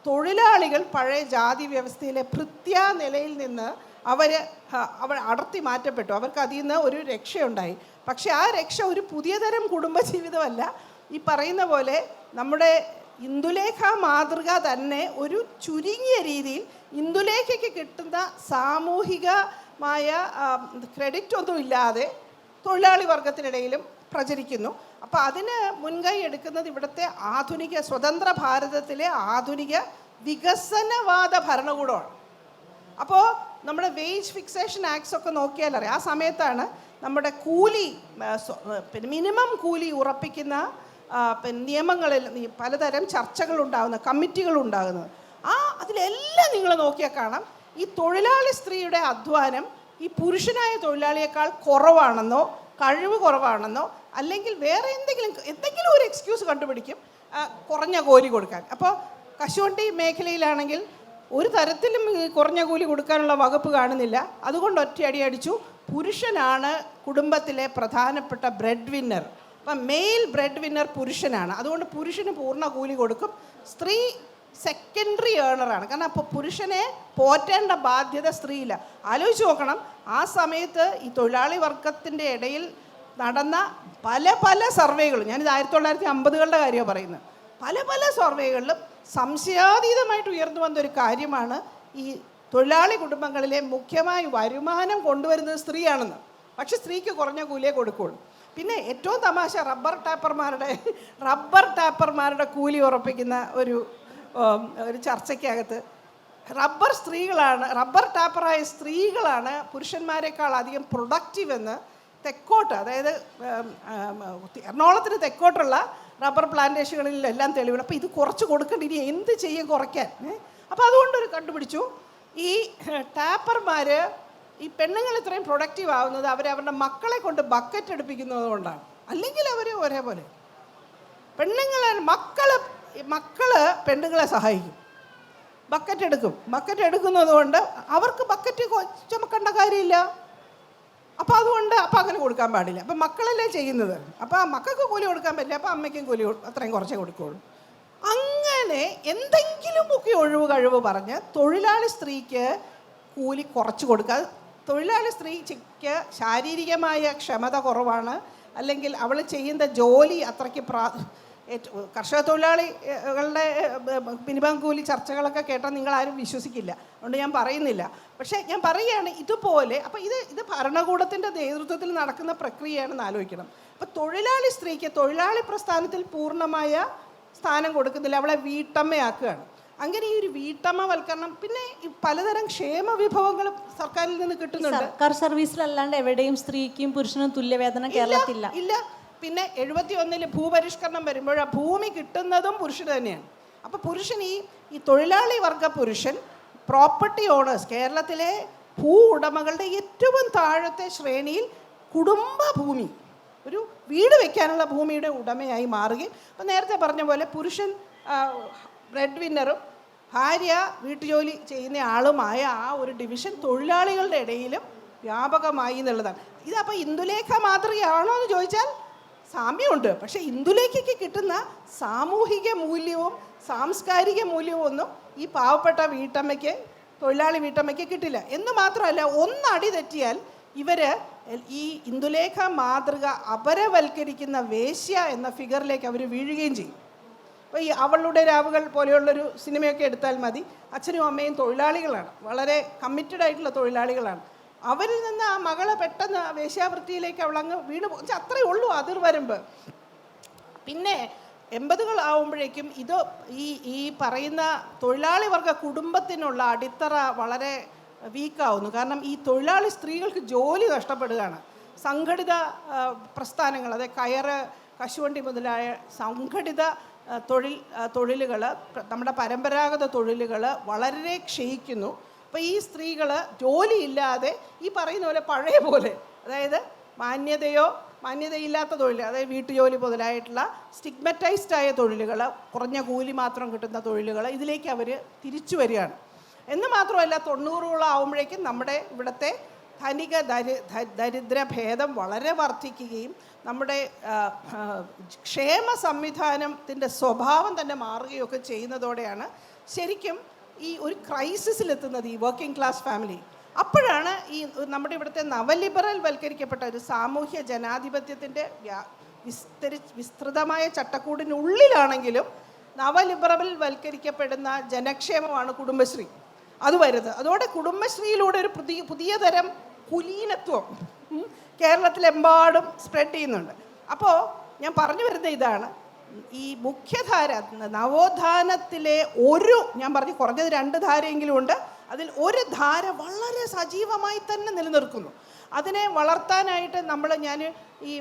തൊഴിലാളികൾ പഴയ ജാതി വ്യവസ്ഥയിലെ ഭൃത്യാ നിലയിൽ നിന്ന് അവർ അടർത്തി മാറ്റപ്പെട്ടു. അവർക്ക് അതിൽ നിന്ന് ഒരു രക്ഷയുണ്ടായി. പക്ഷേ ആ രക്ഷ ഒരു പുതിയ തരം കുടുംബജീവിതമല്ല. ഈ പറയുന്ന പോലെ നമ്മുടെ ഇന്ദുലേഖ മാതൃക തന്നെ ഒരു ചുരുങ്ങിയ രീതിയിൽ ഇന്ദുലേഖയ്ക്ക് കിട്ടുന്ന സാമൂഹികമായ ക്രെഡിറ്റ് ഒന്നും ഇല്ലാതെ തൊഴിലാളി വർഗത്തിനിടയിലും പ്രചരിക്കുന്നു. അപ്പോൾ അതിന് മുൻകൈ എടുക്കുന്നത് ഇവിടുത്തെ ആധുനിക സ്വതന്ത്ര ഭാരതത്തിലെ ആധുനിക വികസനവാദ ഭരണകൂടമാണ്. അപ്പോൾ നമ്മുടെ വേജ് ഫിക്സേഷൻ ആക്ട്സ് ഒക്കെ നോക്കിയാൽ അറിയാം, ആ സമയത്താണ് നമ്മുടെ കൂലി പിന്നെ മിനിമം കൂലി ഉറപ്പിക്കുന്ന പിന്നെ നിയമങ്ങളിൽ പലതരം ചർച്ചകൾ ഉണ്ടാകുന്നത്, കമ്മിറ്റികൾ ഉണ്ടാകുന്നത്. അതിലെല്ലാം നിങ്ങൾ നോക്കിയാൽ കാണാം ഈ തൊഴിലാളി സ്ത്രീയുടെ അധ്വാനം ഈ പുരുഷനായ തൊഴിലാളിയേക്കാൾ കുറവാണെന്നോ കഴിവ് കുറവാണെന്നോ അല്ലെങ്കിൽ വേറെ എന്തെങ്കിലും ഒരു എക്സ്ക്യൂസ് കണ്ടുപിടിക്കും കുറഞ്ഞ കൂലി കൊടുക്കാൻ. അപ്പോൾ കശുവണ്ടി മേഖലയിലാണെങ്കിൽ ഒരു തരത്തിലും കുറഞ്ഞ കൂലി കൊടുക്കാനുള്ള വകുപ്പ് കാണുന്നില്ല. അതുകൊണ്ട് ഒറ്റയടി അടിച്ചു, പുരുഷനാണ് കുടുംബത്തിലെ പ്രധാനപ്പെട്ട ബ്രെഡ് വിന്നർ. അപ്പം മെയിൽ ബ്രെഡ് വിന്നർ പുരുഷനാണ്, അതുകൊണ്ട് പുരുഷന് പൂർണ്ണ കൂലി കൊടുക്കും. സ്ത്രീ സെക്കൻഡറി ഏണറാണ്. കാരണം അപ്പോൾ പുരുഷനെ പോറ്റേണ്ട ബാധ്യത സ്ത്രീയില്ല. ആലോചിച്ച് നോക്കണം, ആ സമയത്ത് ഈ തൊഴിലാളി വർഗത്തിൻ്റെ ഇടയിൽ നടന്ന പല സർവേകളും, ഞാനിത് 1950കളുടെ കാര്യമാണ് പറയുന്നത്, പല സർവേകളിലും സംശയാതീതമായിട്ട് ഉയർന്നു വന്നൊരു കാര്യമാണ് ഈ തൊഴിലാളി കുടുംബങ്ങളിലെ മുഖ്യമായി വരുമാനം കൊണ്ടുവരുന്നത് സ്ത്രീയാണെന്ന്. പക്ഷെ സ്ത്രീക്ക് കുറഞ്ഞ കൂലിയെ കൊടുക്കുകയുള്ളൂ. പിന്നെ ഏറ്റവും തമാശ, റബ്ബർ ടാപ്പർമാരുടെ കൂലി ഉറപ്പിക്കുന്ന ഒരു ചർച്ചയ്ക്കകത്ത് റബ്ബർ ടാപ്പറായ സ്ത്രീകളാണ് പുരുഷന്മാരെക്കാൾ അധികം പ്രൊഡക്റ്റീവ് എന്ന് തെക്കോട്ട്, അതായത് എറണാകുളത്തിന് തെക്കോട്ടുള്ള റബ്ബർ പ്ലാന്റേഷനുകളിലെല്ലാം തെളിവുണ്ട്. അപ്പോൾ ഇത് കുറച്ച് കൊടുക്കേണ്ട, ഇനി എന്ത് ചെയ്യും കുറയ്ക്കാൻ? അപ്പോൾ അതുകൊണ്ടൊരു കണ്ടുപിടിച്ചു, ഈ ടാപ്പർമാർ ഈ പെണ്ണുങ്ങൾ ഇത്രയും പ്രൊഡക്റ്റീവ് ആവുന്നത് അവരവരുടെ മക്കളെ കൊണ്ട് ബക്കറ്റ് എടുപ്പിക്കുന്നത് കൊണ്ടാണ്. അല്ലെങ്കിൽ അവർ ഒരേപോലെ മക്കള് പെണ്ണുങ്ങളെ സഹായിക്കും, ബക്കറ്റ് എടുക്കുന്നത് കൊണ്ട് അവർക്ക് ബക്കറ്റ് ചുമക്കേണ്ട കാര്യമില്ല. അപ്പോൾ അതുകൊണ്ട് അങ്ങനെ കൊടുക്കാൻ പാടില്ല. അപ്പം മക്കളല്ലേ ചെയ്യുന്നത്, അപ്പോൾ മക്കൾക്ക് കൂലി കൊടുക്കാൻ പറ്റില്ല, അപ്പോൾ അമ്മയ്ക്കും കൂലി അത്രയും കുറച്ചേ കൊടുക്കുകയുള്ളൂ. അങ്ങനെ എന്തെങ്കിലുമൊക്കെ കഴിവ് പറഞ്ഞ് തൊഴിലാളി സ്ത്രീക്ക് കൂലി കുറച്ച് കൊടുക്കുക. തൊഴിലാളി സ്ത്രീക്ക് ശാരീരികമായ ക്ഷമത കുറവാണ്, അല്ലെങ്കിൽ അവൾ ചെയ്യുന്ന ജോലി അത്രയ്ക്ക് കർഷക തൊഴിലാളികളുടെ മിനിമം കൂലി ചർച്ചകളൊക്കെ കേട്ടാൽ നിങ്ങളാരും വിശ്വസിക്കില്ല, അതുകൊണ്ട് ഞാൻ പറയുന്നില്ല. പക്ഷേ ഞാൻ പറയുകയാണ് ഇതുപോലെ. അപ്പോൾ ഇത് ഭരണകൂടത്തിൻ്റെ നേതൃത്വത്തിൽ നടക്കുന്ന പ്രക്രിയയാണെന്ന് ആലോചിക്കണം. അപ്പോൾ തൊഴിലാളി സ്ത്രീക്ക് തൊഴിലാളി പ്രസ്ഥാനത്തിൽ പൂർണ്ണമായ സ്ഥാനം കൊടുക്കുന്നില്ല, അവളെ വീട്ടമ്മയാക്കുകയാണ്. അങ്ങനെ ഈ ഒരു വീട്ടമ്മവൽക്കരണം, പിന്നെ പലതരം ക്ഷേമ വിഭവങ്ങൾ സർക്കാരിൽ നിന്ന് കിട്ടുന്നുണ്ട്. സർക്കാർ സർവീസിലല്ലാണ്ട് എവിടെയും സ്ത്രീക്കും പുരുഷനും തുല്യവേതനം കേരളത്തില്ല ഇല്ല. പിന്നെ 71 ഭൂപരിഷ്കരണം വരുമ്പോൾ ആ ഭൂമി കിട്ടുന്നതും പുരുഷന് തന്നെയാണ്. അപ്പോൾ പുരുഷൻ ഈ തൊഴിലാളി വർഗ പുരുഷൻ പ്രോപ്പർട്ടി ഓണേഴ്സ്, കേരളത്തിലെ ഭൂ ഉടമകളുടെ ഏറ്റവും താഴത്തെ ശ്രേണിയിൽ കുടുംബ ഭൂമി, ഒരു വീട് വയ്ക്കാനുള്ള ഭൂമിയുടെ ഉടമയായി മാറുകയും, അപ്പോൾ നേരത്തെ പറഞ്ഞ പോലെ പുരുഷൻ ബ്രെഡ് വിന്നറും ഭാര്യ വീട്ടുജോലി ചെയ്യുന്ന ആളുമായ ആ ഒരു ഡിവിഷൻ തൊഴിലാളികളുടെ ഇടയിലും വ്യാപകമായി എന്നുള്ളതാണ്. ഇതപ്പോൾ ഇന്ദുലേഖ മാതൃകയാണോ എന്ന് ചോദിച്ചാൽ സാമ്യമുണ്ട്. പക്ഷേ ഇന്ദുലേഖയ്ക്ക് കിട്ടുന്ന സാമൂഹിക മൂല്യവും സാംസ്കാരിക മൂല്യവും ഒന്നും ഈ പാവപ്പെട്ട തൊഴിലാളി വീട്ടമ്മയ്ക്ക് കിട്ടില്ല. എന്ന് മാത്രമല്ല, ഒന്നടി തെറ്റിയാൽ ഇവർ ഈ ഇന്ദുലേഖ മാതൃക അപരവൽക്കരിക്കുന്ന വേശ്യ എന്ന ഫിഗറിലേക്ക് അവർ വീഴുകയും ചെയ്യും. അപ്പോൾ ഈ അവളുടെ രാവുകൾ പോലെയുള്ളൊരു സിനിമയൊക്കെ എടുത്താൽ മതി. അച്ഛനും അമ്മയും തൊഴിലാളികളാണ്, വളരെ കമ്മിറ്റഡ് ആയിട്ടുള്ള തൊഴിലാളികളാണ്. അവരിൽ നിന്ന് ആ മകളെ പെട്ടെന്ന് വേശ്യാവൃത്തിയിലേക്ക് അവളങ്ങ് വീണ് അത്രയേ ഉള്ളൂ അതിർവരമ്പ്. പിന്നെ 80കൾ ആവുമ്പോഴേക്കും ഈ പറയുന്ന തൊഴിലാളി വർഗ കുടുംബത്തിനുള്ള അടിത്തറ വളരെ വീക്കാവുന്നു. കാരണം ഈ തൊഴിലാളി സ്ത്രീകൾക്ക് ജോലി നഷ്ടപ്പെടുകയാണ്. സംഘടിത പ്രസ്ഥാനങ്ങൾ, അതായത് കയറ്, കശുവണ്ടി മുതലായ സംഘടിത തൊഴിലുകൾ, നമ്മുടെ പരമ്പരാഗത തൊഴിലുകൾ വളരെ ക്ഷയിക്കുന്നു. അപ്പോൾ ഈ സ്ത്രീകൾ ജോലിയില്ലാതെ ഈ പറയുന്ന പോലെ പഴയ പോലെ, അതായത് മാന്യതയില്ലാത്ത തൊഴിൽ, അതായത് വീട്ടുജോലി മുതലായിട്ടുള്ള സ്റ്റിഗ്മറ്റൈസ്ഡായ തൊഴിലുകൾ, കുറഞ്ഞ കൂലി മാത്രം കിട്ടുന്ന തൊഴിലുകൾ, ഇതിലേക്ക് അവർ തിരിച്ചു വരികയാണ്. എന്ന് മാത്രമല്ല 90കളാവുമ്പോഴേക്കും നമ്മുടെ ഇവിടുത്തെ ധനിക ദരിദ്ര ഭേദം വളരെ വർദ്ധിക്കുകയും നമ്മുടെ ക്ഷേമ സംവിധാനത്തിൻ്റെ സ്വഭാവം തന്നെ മാറുകയൊക്കെ ചെയ്യുന്നതോടെയാണ് ശരിക്കും ഈ ഒരു ക്രൈസിസിലെത്തുന്നത് ഈ വർക്കിംഗ് ക്ലാസ് ഫാമിലി. അപ്പോഴാണ് ഈ നമ്മുടെ ഇവിടുത്തെ നവലിബറൽ വൽക്കരിക്കപ്പെട്ട ഒരു സാമൂഹ്യ ജനാധിപത്യത്തിൻ്റെ വിസ്തൃതമായ ചട്ടക്കൂടിനുള്ളിലാണെങ്കിലും നവലിബറൽ വൽക്കരിക്കപ്പെടുന്ന ജനക്ഷേമമാണ് കുടുംബശ്രീ അത് വരുന്നത്. അതോടെ കുടുംബശ്രീയിലൂടെ ഒരു പുതിയ തരം കുലീനത്വം കേരളത്തിലെമ്പാടും സ്പ്രെഡ് ചെയ്യുന്നുണ്ട്. അപ്പോൾ ഞാൻ പറഞ്ഞു വരുന്ന ഇതാണ്, ഈ മുഖ്യധാര നവോത്ഥാനത്തിലെ ഞാൻ പറഞ്ഞു കുറഞ്ഞത് 2 ധാരയെങ്കിലും ഉണ്ട്. അതിൽ ഒരു ധാര വളരെ സജീവമായി തന്നെ നിലനിൽക്കുന്നു. അതിനെ വളർത്താനായിട്ട് ഞാൻ ഈ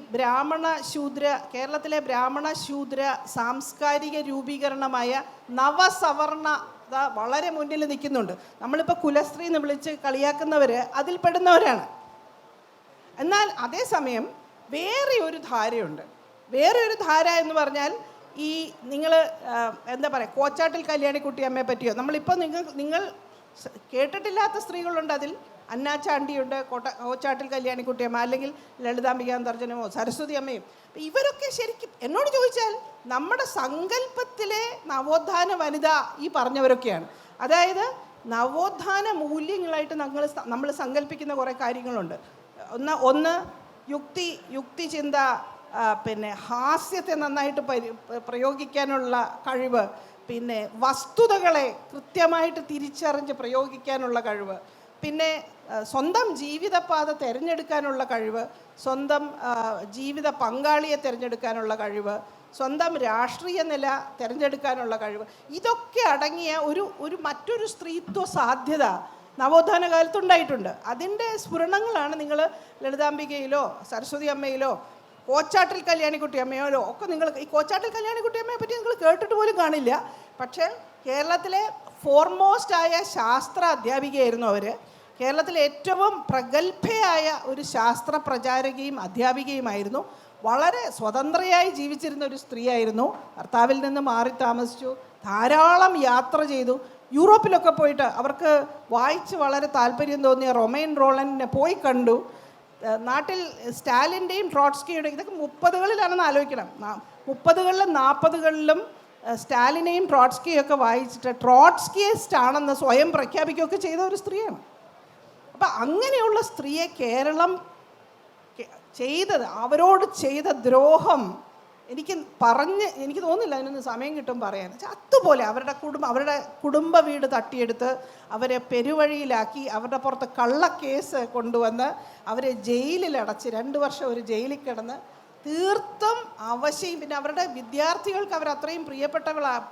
കേരളത്തിലെ ബ്രാഹ്മണ ശൂദ്ര സാംസ്കാരിക രൂപീകരണമായ നവസവർണ വളരെ മുന്നിൽ നിൽക്കുന്നുണ്ട്. നമ്മളിപ്പോൾ കുലസ്ത്രീ എന്ന് വിളിച്ച് കളിയാക്കുന്നവർ അതിൽപ്പെടുന്നവരാണ്. എന്നാൽ അതേസമയം വേറെ ഒരു ധാരയുണ്ട്. വേറെ ഒരു ധാര എന്ന് പറഞ്ഞാൽ ഈ നിങ്ങൾ എന്താ പറയുക, കോച്ചാട്ടിൽ കല്യാണിക്കുട്ടിയമ്മയെ പറ്റിയോ നമ്മളിപ്പോൾ നിങ്ങൾ കേട്ടിട്ടില്ലാത്ത സ്ത്രീകളുണ്ട്. അതിൽ അന്നാച്ചാണ്ടിയുണ്ട്, കോച്ചാട്ടിൽ കല്യാണിക്കുട്ടിയമ്മ, അല്ലെങ്കിൽ ലളിതാംബിക അന്തർജനമോ സരസ്വതി അമ്മയും. ഇവരൊക്കെ ശരിക്കും എന്നോട് ചോദിച്ചാൽ നമ്മുടെ സങ്കല്പത്തിലെ നവോത്ഥാന വനിത ഈ പറഞ്ഞവരൊക്കെയാണ്. അതായത് നവോത്ഥാന മൂല്യങ്ങളായിട്ട് നമ്മൾ സങ്കല്പിക്കുന്ന കുറേ കാര്യങ്ങളുണ്ട്. ഒന്ന് യുക്തിചിന്ത, പിന്നെ ഹാസ്യത്തെ നന്നായിട്ട് പ്രയോഗിക്കാനുള്ള കഴിവ്, പിന്നെ വസ്തുതകളെ കൃത്യമായിട്ട് തിരിച്ചറിഞ്ഞ് പ്രയോഗിക്കാനുള്ള കഴിവ്, പിന്നെ സ്വന്തം ജീവിതപാത തിരഞ്ഞെടുക്കാനുള്ള കഴിവ്, സ്വന്തം ജീവിത പങ്കാളിയെ തിരഞ്ഞെടുക്കാനുള്ള കഴിവ്, സ്വന്തം രാഷ്ട്രീയ നില തിരഞ്ഞെടുക്കാനുള്ള കഴിവ്, ഇതൊക്കെ അടങ്ങിയ മറ്റൊരു സ്ത്രീത്വ സാധ്യത നവോത്ഥാന കാലത്തുണ്ടായിട്ടുണ്ട്. അതിൻ്റെ സ്ഫുരണങ്ങളാണ് നിങ്ങൾ ലളിതാംബികയിലോ സരസ്വതി അമ്മയിലോ കോച്ചാട്ടിൽ കല്യാണിക്കുട്ടി അമ്മയിലോ ഒക്കെ ഈ കോച്ചാട്ടിൽ കല്യാണിക്കുട്ടി അമ്മയെ പറ്റി നിങ്ങൾ കേട്ടിട്ട് പോലും കാണില്ല. പക്ഷേ കേരളത്തിലെ ഫോർമോസ്റ്റായ ശാസ്ത്ര അധ്യാപികയായിരുന്നു അവർ. കേരളത്തിലെ ഏറ്റവും പ്രഗത്ഭയായ ഒരു ശാസ്ത്ര പ്രചാരകയും അധ്യാപികയുമായിരുന്നു. വളരെ സ്വതന്ത്രയായി ജീവിച്ചിരുന്ന ഒരു സ്ത്രീയായിരുന്നു. ഭർത്താവിൽ നിന്ന് മാറി താമസിച്ചു, ധാരാളം യാത്ര ചെയ്തു. യൂറോപ്പിലൊക്കെ പോയിട്ട് അവർക്ക് വായിച്ച് വളരെ താല്പര്യം തോന്നിയ റൊമൈൻ റോളൻഡിനെ പോയി കണ്ടു. നാട്ടിൽ സ്റ്റാലിൻ്റെയും ട്രോട്സ്കിയുടെയും, ഇതൊക്കെ 30കളിലാണെന്ന് ആലോചിക്കണം, 30കളിലും 40കളിലും സ്റ്റാലിനെയും ട്രോട്സ്കിയും ഒക്കെ വായിച്ചിട്ട് ട്രോട്സ്കിയിസ്റ്റ് ആണെന്ന് സ്വയം പ്രഖ്യാപിക്കുകയൊക്കെ ചെയ്ത ഒരു സ്ത്രീയാണ്. അപ്പം അങ്ങനെയുള്ള സ്ത്രീയെ കേരളം അവരോട് ചെയ്ത ദ്രോഹം എനിക്ക് തോന്നുന്നില്ല അതിനൊന്ന് സമയം കിട്ടും പറയാൻ. അതുപോലെ അവരുടെ കുടുംബ വീട് തട്ടിയെടുത്ത് അവരെ പെരുവഴിയിലാക്കി, അവരുടെ പുറത്ത് കള്ളക്കേസ് കൊണ്ടുവന്ന് അവരെ ജയിലിലടച്ച് 2 വർഷം ഒരു ജയിലിൽ കിടന്ന് തീർത്തും അവശയും. പിന്നെ അവരുടെ വിദ്യാർത്ഥികൾക്ക് അവരത്രയും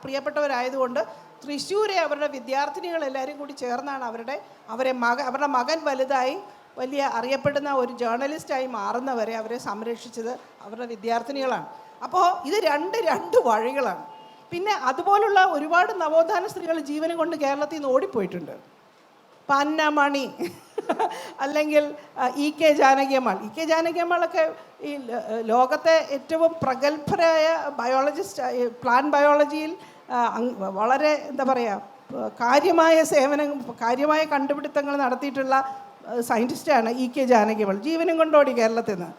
പ്രിയപ്പെട്ടവരായതുകൊണ്ട് തൃശ്ശൂരെ അവരുടെ വിദ്യാർത്ഥിനികളെല്ലാവരും കൂടി ചേർന്നാണ് അവരുടെ മകൻ വലുതായി വലിയ അറിയപ്പെടുന്ന ഒരു ജേർണലിസ്റ്റായി മാറുന്നവരെ അവരെ സംരക്ഷിച്ചത് അവരുടെ വിദ്യാർത്ഥിനികളാണ്. അപ്പോൾ ഇത് രണ്ട് വഴികളാണ്. പിന്നെ അതുപോലുള്ള ഒരുപാട് നവോത്ഥാന സ്ത്രീകൾ ജീവനം കൊണ്ട് കേരളത്തിൽ നിന്ന് ഓടിപ്പോയിട്ടുണ്ട്. പന്നമണി അല്ലെങ്കിൽ EK ജാനകിയമ്മാളൊക്കെ ഈ ലോകത്തെ ഏറ്റവും പ്രഗത്ഭരായ പ്ലാന്റ് ബയോളജിയിൽ വളരെ എന്താ പറയുക കാര്യമായ കണ്ടുപിടുത്തങ്ങൾ നടത്തിയിട്ടുള്ള സയൻറ്റിസ്റ്റാണ് EK ജാനകിയമ്മാൾ. ജീവനും കൊണ്ടോടി കേരളത്തിൽ നിന്ന്.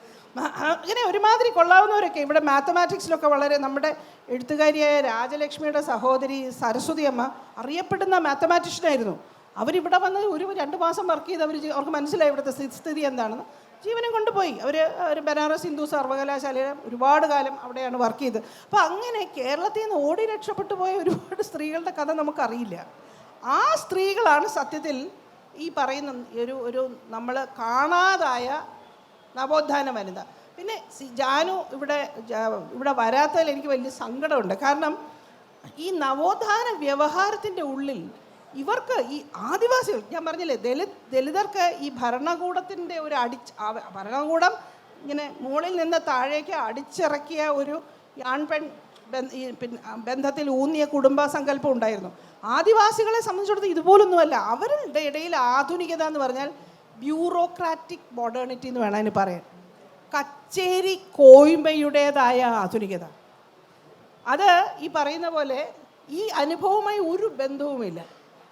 അങ്ങനെ ഒരുമാതിരി കൊള്ളാവുന്നവരൊക്കെ ഇവിടെ മാത്തമാറ്റിക്സിലൊക്കെ വളരെ നമ്മുടെ എഴുത്തുകാരിയായ രാജലക്ഷ്മിയുടെ സഹോദരി സരസ്വതി അമ്മ അറിയപ്പെടുന്ന മാത്തമാറ്റീഷ്യനായിരുന്നു. അവരിവിടെ വന്ന് 2 മാസം വർക്ക് ചെയ്ത് അവർക്ക് മനസ്സിലായി ഇവിടുത്തെ സ്ഥിതി എന്താണെന്ന്. ജീവനം കൊണ്ടുപോയി അവർ ബനാറസ് ഹിന്ദു സർവകലാശാലയിൽ ഒരുപാട് കാലം അവിടെയാണ് വർക്ക് ചെയ്തത്. അപ്പോൾ അങ്ങനെ കേരളത്തിൽ നിന്ന് ഓടി രക്ഷപ്പെട്ടു പോയ ഒരുപാട് സ്ത്രീകളുടെ കഥ നമുക്കറിയില്ല. ആ സ്ത്രീകളാണ് സത്യത്തിൽ ഈ പറയുന്ന ഒരു നമ്മൾ കാണാതായ നവോത്ഥാന വനിത. പിന്നെ ജാനു ഇവിടെ വരാത്തതിൽ എനിക്ക് വലിയ സങ്കടമുണ്ട്. കാരണം ഈ നവോത്ഥാന വ്യവഹാരത്തിൻ്റെ ഉള്ളിൽ ഇവർക്ക് ഈ ആദിവാസികൾ, ഞാൻ പറഞ്ഞില്ലേ, ദലിതർക്ക് ഈ ഭരണകൂടത്തിൻ്റെ ഭരണകൂടം ഇങ്ങനെ മുകളിൽ നിന്ന് താഴേക്ക് അടിച്ചിറക്കിയ ഒരു ആൺപെൺ ബന്ധത്തിൽ ഊന്നിയ കുടുംബ സങ്കല്പം ഉണ്ടായിരുന്നു. ആദിവാസികളെ സംബന്ധിച്ചിടത്തോളം ഇതുപോലൊന്നുമല്ല. അവരുടെ ഇടയിൽ ആധുനികത എന്ന് പറഞ്ഞാൽ ബ്യൂറോക്രാറ്റിക് മോഡേണിറ്റി എന്ന് വേണം അതിന് പറയാൻ. കച്ചേരി കോയ്മയുടേതായ ആധുനികത. അത് ഈ പറയുന്ന പോലെ ഈ അനുഭവവുമായി ഒരു ബന്ധവുമില്ല.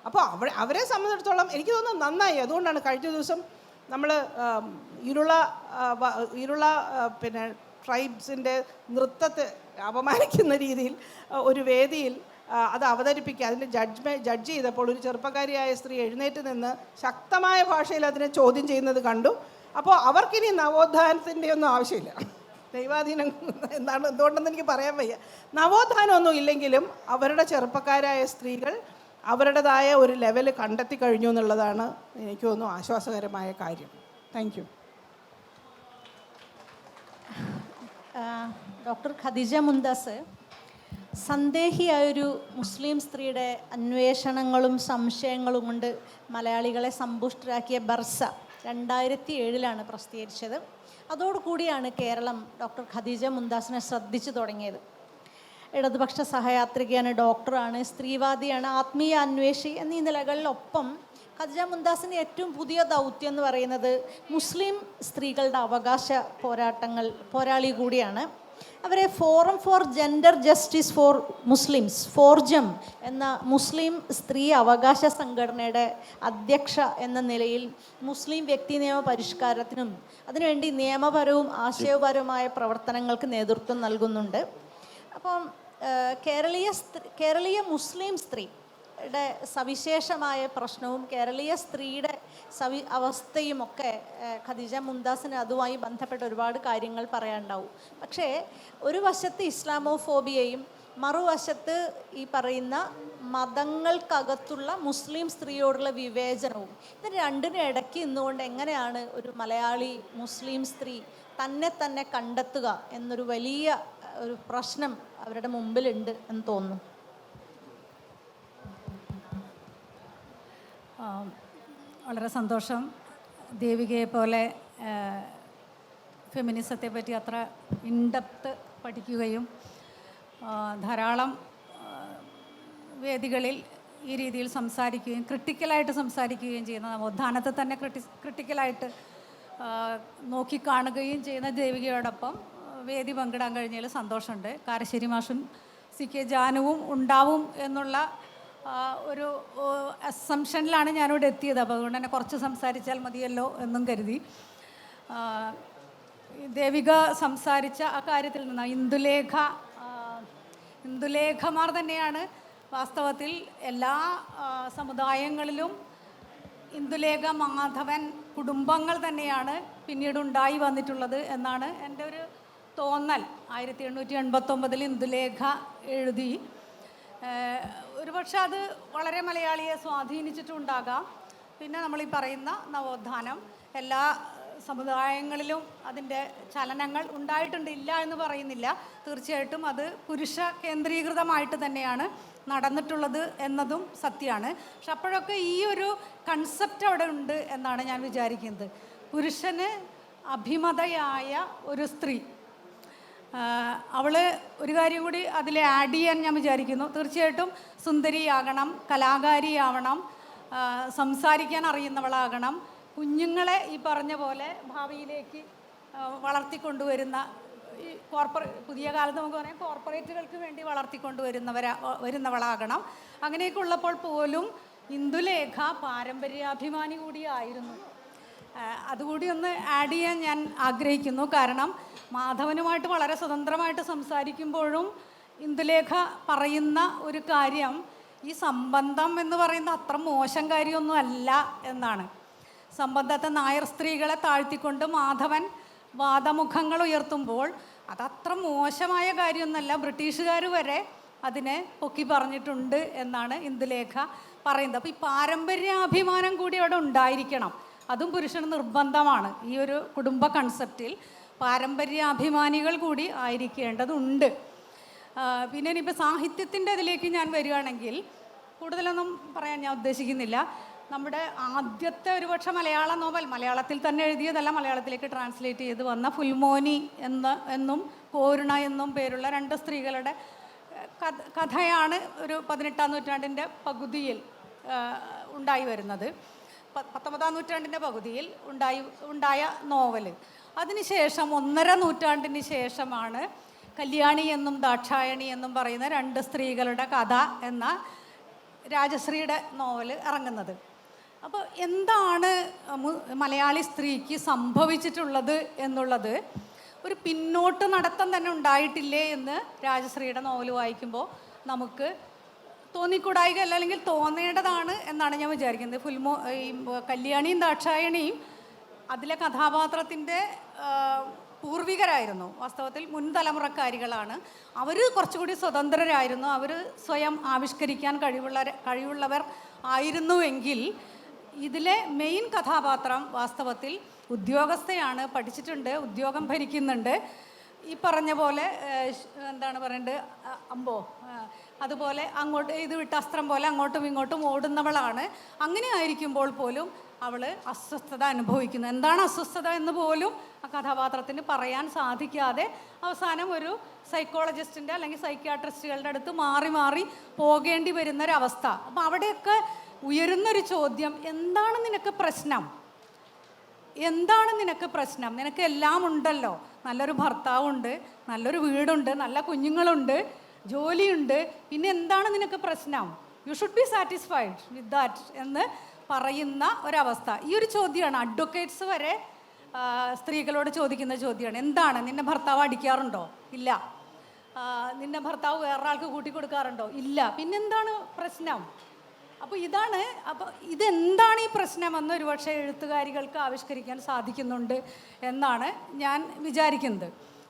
അപ്പോൾ അവരെ സംബന്ധിച്ചിടത്തോളം എനിക്ക് തോന്നുന്നു നന്നായി. അതുകൊണ്ടാണ് കഴിഞ്ഞ ദിവസം നമ്മൾ ഇരുള പിന്നെ ട്രൈബ്സിൻ്റെ നൃത്തത്തെ അപമാനിക്കുന്ന രീതിയിൽ ഒരു വേദിയിൽ അത് അവതരിപ്പിക്കുക, അതിൻ്റെ ജഡ്ജ് ചെയ്തപ്പോൾ ഒരു ചെറുപ്പക്കാരിയായ സ്ത്രീ എഴുന്നേറ്റ് നിന്ന് ശക്തമായ ഭാഷയിൽ അതിനെ ചോദ്യം ചെയ്യുന്നത് കണ്ടു. അപ്പോൾ അവർക്കിനി നവോത്ഥാനത്തിൻ്റെ ഒന്നും ആവശ്യമില്ല. ദൈവാധീനം എന്തുകൊണ്ടെന്ന് എനിക്ക് പറയാൻ വയ്യ. നവോത്ഥാനമൊന്നും ഇല്ലെങ്കിലും അവരുടെ ചെറുപ്പക്കാരായ സ്ത്രീകൾ അവരുടേതായ ഒരു ലെവൽ കണ്ടെത്തി കഴിഞ്ഞു എന്നുള്ളതാണ് എനിക്ക് തോന്നുന്നു ആശ്വാസകരമായ കാര്യം. Thank you. Doctor Khadeeja Mumtaz സന്ദേഹിയായൊരു മുസ്ലിം സ്ത്രീയുടെ അന്വേഷണങ്ങളും സംശയങ്ങളും കൊണ്ട് മലയാളികളെ സമ്പുഷ്ടരാക്കിയ ബർസ 2007 പ്രസിദ്ധീകരിച്ചത്. അതോടുകൂടിയാണ് കേരളം ഡോക്ടർ ഖദീജ മുംതാസിനെ ശ്രദ്ധിച്ചു തുടങ്ങിയത്. ഇടതുപക്ഷ സഹയാത്രികയാണ്, ഡോക്ടറാണ്, സ്ത്രീവാദിയാണ്, ആത്മീയ അന്വേഷി എന്നീ നിലകളിലൊപ്പം ഖദീജ മുംതാസിൻ്റെ ഏറ്റവും പുതിയ ദൗത്യം എന്ന് പറയുന്നത് മുസ്ലിം സ്ത്രീകളുടെ അവകാശ പോരാളി കൂടിയാണ്. അവരെ forum for gender justice for Muslims, ഫോർജം എന്ന മുസ്ലിം സ്ത്രീ അവകാശ സംഘടനയുടെ അധ്യക്ഷ എന്ന നിലയിൽ മുസ്ലിം വ്യക്തി നിയമ പരിഷ്കാരത്തിനും അതിനുവേണ്ടി നിയമപരവും ആശയപരവുമായ പ്രവർത്തനങ്ങൾക്ക് നേതൃത്വം നൽകുന്നുണ്ട്. അപ്പം കേരളീയ മുസ്ലിം സ്ത്രീയുടെ സവിശേഷമായ പ്രശ്നവും കേരളീയ സ്ത്രീയുടെ അവസ്ഥയുമൊക്കെ ഖദീജ മുംതാസിന് അതുമായി ബന്ധപ്പെട്ട ഒരുപാട് കാര്യങ്ങൾ പറയാനുണ്ടാവും. പക്ഷേ ഒരു വശത്ത് ഇസ്ലാമോഫോബിയയും മറുവശത്ത് ഈ പറയുന്ന മതങ്ങൾക്കകത്തുള്ള മുസ്ലിം സ്ത്രീയോടുള്ള വിവേചനവും, ഇത് രണ്ടിനും ഇടയ്ക്ക് നിന്നുകൊണ്ട് എങ്ങനെയാണ് ഒരു മലയാളി മുസ്ലിം സ്ത്രീ തന്നെ കണ്ടെത്തുക എന്നൊരു വലിയ ഒരു പ്രശ്നം അവരുടെ മുമ്പിലുണ്ട് എന്ന് തോന്നുന്നു. വളരെ സന്തോഷം. ദേവികയെ പോലെ ഫെമിനിസത്തെ പറ്റി അത്ര ഇൻഡെപ്ത് പഠിക്കുകയും ധാരാളം വേദികളിൽ ഈ രീതിയിൽ സംസാരിക്കുകയും ക്രിട്ടിക്കലായിട്ട് സംസാരിക്കുകയും ചെയ്യുന്ന, നവോത്ഥാനത്തെ തന്നെ ക്രിട്ടിക്കലായിട്ട് നോക്കിക്കാണുകയും ചെയ്യുന്ന ദേവികയോടൊപ്പം വേദി പങ്കിടാൻ കഴിഞ്ഞതിൽ സന്തോഷമുണ്ട്. കാരശ്ശേരി മാഷും സി കെ ജാനുവും ഉണ്ടാവും എന്നുള്ള ഒരു അസംഷനിലാണ് ഞാനിവിടെ എത്തിയത്. അപ്പോൾ അതുകൊണ്ട് തന്നെ കുറച്ച് സംസാരിച്ചാൽ മതിയല്ലോ എന്നും കരുതി. ദേവിക സംസാരിച്ച ആ കാര്യത്തിൽ നിന്ന് ഇന്ദുലേഖമാർ തന്നെയാണ് വാസ്തവത്തിൽ എല്ലാ സമുദായങ്ങളിലും ഇന്ദുലേഖ മാധവൻ കുടുംബങ്ങൾ തന്നെയാണ് പിന്നീട് ഉണ്ടായി വന്നിട്ടുള്ളത് എന്നാണ് എൻ്റെ ഒരു തോന്നൽ. 1889 ഇന്ദുലേഖ എഴുതി. ഒരുപക്ഷെ അത് വളരെ മലയാളിയെ സ്വാധീനിച്ചിട്ടുണ്ടാകാം. പിന്നെ നമ്മളീ പറയുന്ന നവോത്ഥാനം എല്ലാ സമുദായങ്ങളിലും അതിൻ്റെ ചലനങ്ങൾ ഉണ്ടായിട്ടുണ്ട്, ഇല്ല എന്ന് പറയുന്നില്ല. തീർച്ചയായിട്ടും അത് പുരുഷ കേന്ദ്രീകൃതമായിട്ട് തന്നെയാണ് നടന്നിട്ടുള്ളത് എന്നതും സത്യമാണ്. പക്ഷെ അപ്പോഴൊക്കെ ഈ ഒരു കൺസെപ്റ്റ് അവിടെ ഉണ്ട് എന്നാണ് ഞാൻ വിചാരിക്കുന്നത്. പുരുഷന് അഭിമതയായ ഒരു സ്ത്രീ, അവൾ ഒരു കാര്യം കൂടി അതിൽ ആഡ് ചെയ്യാൻ ഞാൻ വിചാരിക്കുന്നു. തീർച്ചയായിട്ടും സുന്ദരിയാകണം, കലാകാരിയാവണം, സംസാരിക്കാൻ അറിയുന്നവളാകണം, കുഞ്ഞുങ്ങളെ ഈ പറഞ്ഞ പോലെ ഭാവിയിലേക്ക് വളർത്തിക്കൊണ്ടുവരുന്ന ഈ പുതിയ കാലത്ത് നമുക്ക് പറയാം കോർപ്പറേറ്റുകൾക്ക് വേണ്ടി വരുന്നവളാകണം. അങ്ങനെയൊക്കെ ഉള്ളപ്പോൾ പോലും ഇന്ദുലേഖ പാരമ്പര്യാഭിമാനി കൂടിയായിരുന്നു. അതുകൂടി ഒന്ന് ആഡ് ചെയ്യാൻ ഞാൻ ആഗ്രഹിക്കുന്നു. കാരണം മാധവനുമായിട്ട് വളരെ സ്വതന്ത്രമായിട്ട് സംസാരിക്കുമ്പോഴും ഇന്ദുലേഖ പറയുന്ന ഒരു കാര്യം ഈ സംബന്ധം എന്ന് പറയുന്ന അത്ര മോശം കാര്യമൊന്നും അല്ല എന്നാണ്. സംബന്ധത്തെ നായർ സ്ത്രീകളെ താഴ്ത്തിക്കൊണ്ട് മാധവൻ വാദമുഖങ്ങൾ ഉയർത്തുമ്പോൾ അതത്ര മോശമായ കാര്യമൊന്നുമല്ല, ബ്രിട്ടീഷുകാർ വരെ അതിനെ പൊക്കി പറഞ്ഞിട്ടുണ്ട് എന്നാണ് ഇന്ദുലേഖ പറയുന്നത്. അപ്പോൾ ഈ പാരമ്പര്യാഭിമാനം കൂടി അവിടെ ഉണ്ടായിരിക്കണം, അതും പുരുഷന് നിർബന്ധമാണ്. ഈ ഒരു കുടുംബ കൺസെപ്റ്റിൽ പാരമ്പര്യാഭിമാനികൾ കൂടി ആയിരിക്കേണ്ടതുണ്ട്. പിന്നെ ഇനിയിപ്പോൾ സാഹിത്യത്തിൻ്റെ അതിലേക്ക് ഞാൻ വരികയാണെങ്കിൽ കൂടുതലൊന്നും പറയാൻ ഞാൻ ഉദ്ദേശിക്കുന്നില്ല. നമ്മുടെ ആദ്യത്തെ ഒരുപക്ഷെ മലയാള നോവൽ, മലയാളത്തിൽ തന്നെ എഴുതിയതല്ല, മലയാളത്തിലേക്ക് ട്രാൻസ്ലേറ്റ് ചെയ്ത് വന്ന ഫുൽമോനി എന്നും കോരുണ എന്നും പേരുള്ള രണ്ട് സ്ത്രീകളുടെ കഥയാണ് ഒരു 18-ാം നൂറ്റാണ്ടിൻ്റെ പകുതിയിൽ ഉണ്ടായി വരുന്നത്. 19-ാം നൂറ്റാണ്ടിൻ്റെ പകുതിയിൽ ഉണ്ടായ നോവൽ. അതിനുശേഷം 1.5 നൂറ്റാണ്ടിന് ശേഷമാണ് കല്യാണി എന്നും ദാക്ഷായണി എന്നും പറയുന്ന രണ്ട് സ്ത്രീകളുടെ കഥ എന്ന രാജശ്രീയുടെ നോവൽ ഇറങ്ങുന്നത്. അപ്പോൾ എന്താണ് മലയാളി സ്ത്രീക്ക് സംഭവിച്ചിട്ടുള്ളത് എന്നുള്ളത് ഒരു പിന്നോട്ട് നടത്തം തന്നെ ഉണ്ടായിട്ടില്ലേ എന്ന് രാജശ്രീയുടെ നോവൽ വായിക്കുമ്പോൾ നമുക്ക് തോന്നിക്കൂടായികയല്ല, അല്ലെങ്കിൽ തോന്നേണ്ടതാണ് എന്നാണ് ഞാൻ വിചാരിക്കുന്നത്. ഈ കല്യാണിയും ദാക്ഷായണിയും അതിലെ കഥാപാത്രത്തിൻ്റെ പൂർവികരായിരുന്നു, വാസ്തവത്തിൽ മുൻ തലമുറക്കാരികളാണ്. അവർ കുറച്ചുകൂടി സ്വതന്ത്രരായിരുന്നു, അവർ സ്വയം ആവിഷ്കരിക്കാൻ കഴിവുള്ളവർ ആയിരുന്നുവെങ്കിൽ ഇതിലെ മെയിൻ കഥാപാത്രം വാസ്തവത്തിൽ ഉദ്യോഗസ്ഥയാണ്, പഠിച്ചിട്ടുണ്ട്, ഉദ്യോഗം ഭരിക്കുന്നുണ്ട്. ഈ പറഞ്ഞ പോലെ എന്താണ് പറയേണ്ടത്, അമ്പോ അതുപോലെ അങ്ങോട്ട് ഇത് വിട്ട അസ്ത്രം പോലെ അങ്ങോട്ടും ഇങ്ങോട്ടും ഓടുന്നവളാണ്. അങ്ങനെ ആയിരിക്കുമ്പോൾ പോലും അവൾ അസ്വസ്ഥത അനുഭവിക്കുന്നു. എന്താണ് അസ്വസ്ഥത എന്ന് പോലും ആ കഥാപാത്രത്തിന് പറയാൻ സാധിക്കാതെ അവസാനം ഒരു സൈക്കോളജിസ്റ്റിൻ്റെ അല്ലെങ്കിൽ സൈക്യാട്രിസ്റ്റുകളുടെ അടുത്ത് മാറി മാറി പോകേണ്ടി വരുന്നൊരവസ്ഥ. അപ്പം അവിടെയൊക്കെ ഉയരുന്നൊരു ചോദ്യം, എന്താണ് നിനക്ക് പ്രശ്നം? എന്താണ് നിനക്ക് പ്രശ്നം? നിനക്ക് എല്ലാം ഉണ്ടല്ലോ, നല്ലൊരു ഭർത്താവുണ്ട്, നല്ലൊരു വീടുണ്ട്, നല്ല കുഞ്ഞുങ്ങളുണ്ട്, ജോലിയുണ്ട്, പിന്നെ എന്താണ് നിനക്ക് പ്രശ്നം? You should be satisfied with that എന്ന് പറയുന്ന ഒരവസ്ഥ. ഈ ഒരു ചോദ്യമാണ് അഡ്വക്കേറ്റ്സ് വരെ സ്ത്രീകളോട് ചോദിക്കുന്ന ചോദ്യമാണ്. എന്താണ്, നിന്നെ ഭർത്താവ് അടിക്കാറുണ്ടോ? ഇല്ല. നിന്നെ ഭർത്താവ് വേറൊരാൾക്ക് കൂട്ടിക്കൊടുക്കാറുണ്ടോ? ഇല്ല. പിന്നെന്താണ് പ്രശ്നം? അപ്പോൾ ഇതാണ്. അപ്പോൾ ഇതെന്താണ് ഈ പ്രശ്നമെന്ന് ഒരുപക്ഷെ എഴുത്തുകാരികൾക്ക് ആവിഷ്കരിക്കാൻ സാധിക്കുന്നുണ്ട് എന്നാണ് ഞാൻ വിചാരിക്കുന്നത്.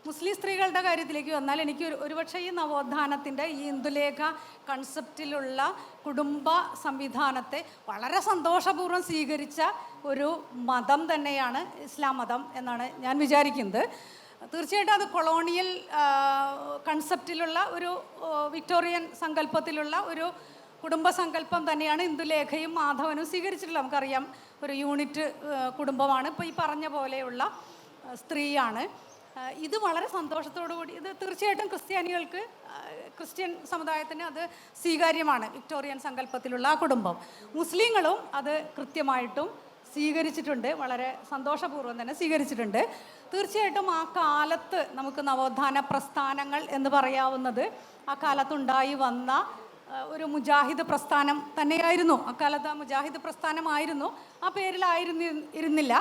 മുസ്ലിം സ്ത്രീകളുടെ കാര്യത്തിലേക്ക് വന്നാൽ എനിക്ക് ഒരുപക്ഷെ ഈ നവോത്ഥാനത്തിൻ്റെ ഈ ഇന്ദുലേഖ കൺസെപ്റ്റിലുള്ള കുടുംബ സംവിധാനത്തെ വളരെ സന്തോഷപൂർവ്വം സ്വീകരിച്ച ഒരു മതം തന്നെയാണ് ഇസ്ലാം മതം എന്നാണ് ഞാൻ വിചാരിക്കുന്നത്. തീർച്ചയായിട്ടും അത് കൊളോണിയൽ കൺസെപ്റ്റിലുള്ള ഒരു വിക്ടോറിയൻ സങ്കല്പത്തിലുള്ള ഒരു കുടുംബസങ്കല്പം തന്നെയാണ് ഇന്ദുലേഖയും മാധവനും സ്വീകരിച്ചിട്ടുള്ളത്. നമുക്കറിയാം, ഒരു യൂണിറ്റ് കുടുംബമാണ്. ഇപ്പോൾ ഈ പറഞ്ഞ പോലെയുള്ള സ്ത്രീയാണ്. ഇത് വളരെ സന്തോഷത്തോടു കൂടി, ഇത് തീർച്ചയായിട്ടും ക്രിസ്ത്യാനികൾക്ക്, ക്രിസ്ത്യൻ സമുദായത്തിന് അത് സ്വീകാര്യമാണ്, വിക്ടോറിയൻ സങ്കല്പത്തിലുള്ള ആ കുടുംബം. മുസ്ലിങ്ങളും അത് കൃത്യമായിട്ടും സ്വീകരിച്ചിട്ടുണ്ട്, വളരെ സന്തോഷപൂർവ്വം തന്നെ സ്വീകരിച്ചിട്ടുണ്ട്. തീർച്ചയായിട്ടും ആ കാലത്ത് നമുക്ക് നവോത്ഥാന പ്രസ്ഥാനങ്ങൾ എന്ന് പറയാവുന്നത് ആ കാലത്തുണ്ടായി വന്ന ഒരു മുജാഹിദ് പ്രസ്ഥാനം തന്നെയായിരുന്നു. അക്കാലത്ത് ആ മുജാഹിദ് പ്രസ്ഥാനമായിരുന്നു. ആ ഇരുന്നില്ല,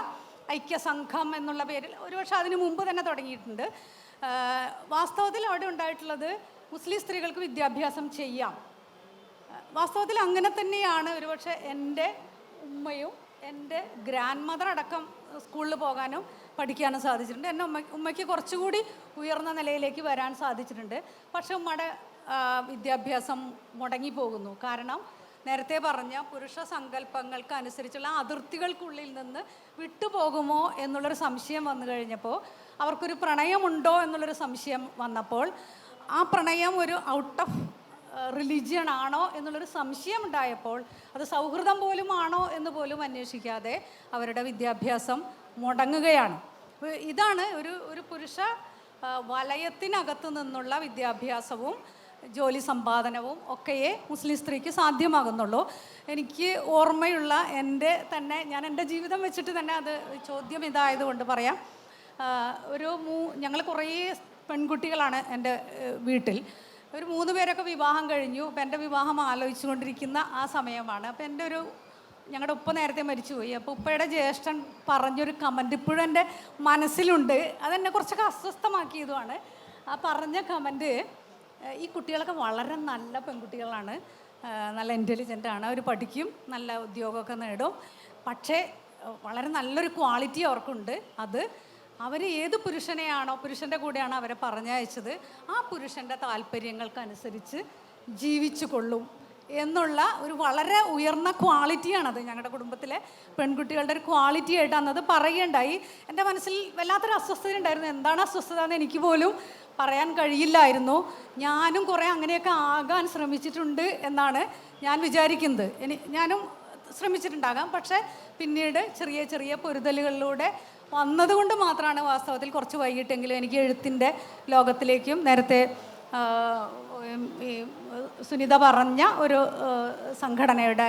ഐക്യസംഘം എന്നുള്ള പേരിൽ ഒരുപക്ഷെ അതിനു മുമ്പ് തന്നെ തുടങ്ങിയിട്ടുണ്ട്. വാസ്തവത്തിൽ അവിടെ ഉണ്ടായിട്ടുള്ളത് മുസ്ലിം സ്ത്രീകൾക്ക് വിദ്യാഭ്യാസം ചെയ്യാം. വാസ്തവത്തിൽ അങ്ങനെ തന്നെയാണ്. ഒരുപക്ഷെ എൻ്റെ ഉമ്മയും എൻ്റെ ഗ്രാൻഡ് മദർ അടക്കം സ്കൂളിൽ പോകാനും പഠിക്കാനും സാധിച്ചിട്ടുണ്ട്. എൻ്റെ ഉമ്മയ്ക്ക് കുറച്ചുകൂടി ഉയർന്ന നിലയിലേക്ക് വരാൻ സാധിച്ചിട്ടുണ്ട്. പക്ഷേ ഉമ്മയുടെ വിദ്യാഭ്യാസം മുടങ്ങിപ്പോകുന്നു. കാരണം നേരത്തെ പറഞ്ഞ പുരുഷ സങ്കല്പങ്ങൾക്ക് അനുസരിച്ചുള്ള അതിർത്തികൾക്കുള്ളിൽ നിന്ന് വിട്ടുപോകുമോ എന്നുള്ളൊരു സംശയം വന്നു കഴിഞ്ഞപ്പോൾ, അവർക്കൊരു പ്രണയമുണ്ടോ എന്നുള്ളൊരു സംശയം വന്നപ്പോൾ, ആ പ്രണയം ഒരു ഔട്ട് ഓഫ് റിലിജിയൺ ആണോ എന്നുള്ളൊരു സംശയം ഉണ്ടായപ്പോൾ, അത് സൗഹൃദം പോലും ആണോ എന്ന് പോലും അന്വേഷിക്കാതെ അവരുടെ വിദ്യാഭ്യാസം മുടങ്ങുകയാണ്. ഇതാണ് ഒരു പുരുഷ വലയത്തിനകത്ത് നിന്നുള്ള വിദ്യാഭ്യാസവും ജോലി സമ്പാദനവും ഒക്കെയേ മുസ്ലിം സ്ത്രീക്ക് സാധ്യമാകുന്നുള്ളൂ. എനിക്ക് ഓർമ്മയുള്ള ഞാൻ എൻ്റെ ജീവിതം വെച്ചിട്ട് തന്നെ അത് ചോദ്യം ഇതായതുകൊണ്ട് പറയാം. ഞങ്ങൾ കുറേ പെൺകുട്ടികളാണ് എൻ്റെ വീട്ടിൽ. ഒരു 3 പേരൊക്കെ വിവാഹം കഴിഞ്ഞു. അപ്പം എൻ്റെ വിവാഹം ആലോചിച്ചു കൊണ്ടിരിക്കുന്ന ആ സമയമാണ്. അപ്പം ഞങ്ങളുടെ ഉപ്പ നേരത്തെ മരിച്ചുപോയി. അപ്പോൾ ഉപ്പയുടെ ജ്യേഷ്ഠൻ പറഞ്ഞൊരു കമൻറ്റ് ഇപ്പോഴും എൻ്റെ മനസ്സിലുണ്ട്. അതെന്നെ കുറച്ചൊക്കെ അസ്വസ്ഥമാക്കിയതുമാണ്. ആ പറഞ്ഞ കമൻറ്റ്, ഈ കുട്ടികളൊക്കെ വളരെ നല്ല പെൺകുട്ടികളാണ്, നല്ല ഇൻ്റലിജൻ്റാണ്, അവർ പഠിക്കും, നല്ല ഉദ്യോഗമൊക്കെ നേടും, പക്ഷേ വളരെ നല്ലൊരു ക്വാളിറ്റി അവർക്കുണ്ട്. അത് അവർ ഏത് പുരുഷൻ്റെ കൂടെയാണോ അവരെ പറഞ്ഞയച്ചത്, ആ പുരുഷൻ്റെ താല്പര്യങ്ങൾക്കനുസരിച്ച് ജീവിച്ചു കൊള്ളും എന്നുള്ള ഒരു വളരെ ഉയർന്ന ക്വാളിറ്റിയാണത്. ഞങ്ങളുടെ കുടുംബത്തിലെ പെൺകുട്ടികളുടെ ഒരു ക്വാളിറ്റി ആയിട്ട് അന്നത് പറയുകയുണ്ടായി. എൻ്റെ മനസ്സിൽ വല്ലാത്തൊരു അസ്വസ്ഥത ഉണ്ടായിരുന്നു. എന്താണ് അസ്വസ്ഥത എന്ന് എനിക്ക് പോലും പറയാൻ കഴിയില്ലായിരുന്നു. ഞാനും കുറേ അങ്ങനെയൊക്കെ ആകാൻ ശ്രമിച്ചിട്ടുണ്ട് എന്നാണ് ഞാൻ വിചാരിക്കുന്നത്. ഞാനും ശ്രമിച്ചിട്ടുണ്ടാകാം. പക്ഷേ പിന്നീട് ചെറിയ ചെറിയ പൊരുതലുകളിലൂടെ വന്നതുകൊണ്ട് മാത്രമാണ് വാസ്തവത്തിൽ കുറച്ച് വൈകിട്ടെങ്കിലും എനിക്ക് എഴുത്തിൻ്റെ ലോകത്തിലേക്കും നേരത്തെ സുനിത പറഞ്ഞ ഒരു സംഘടനയുടെ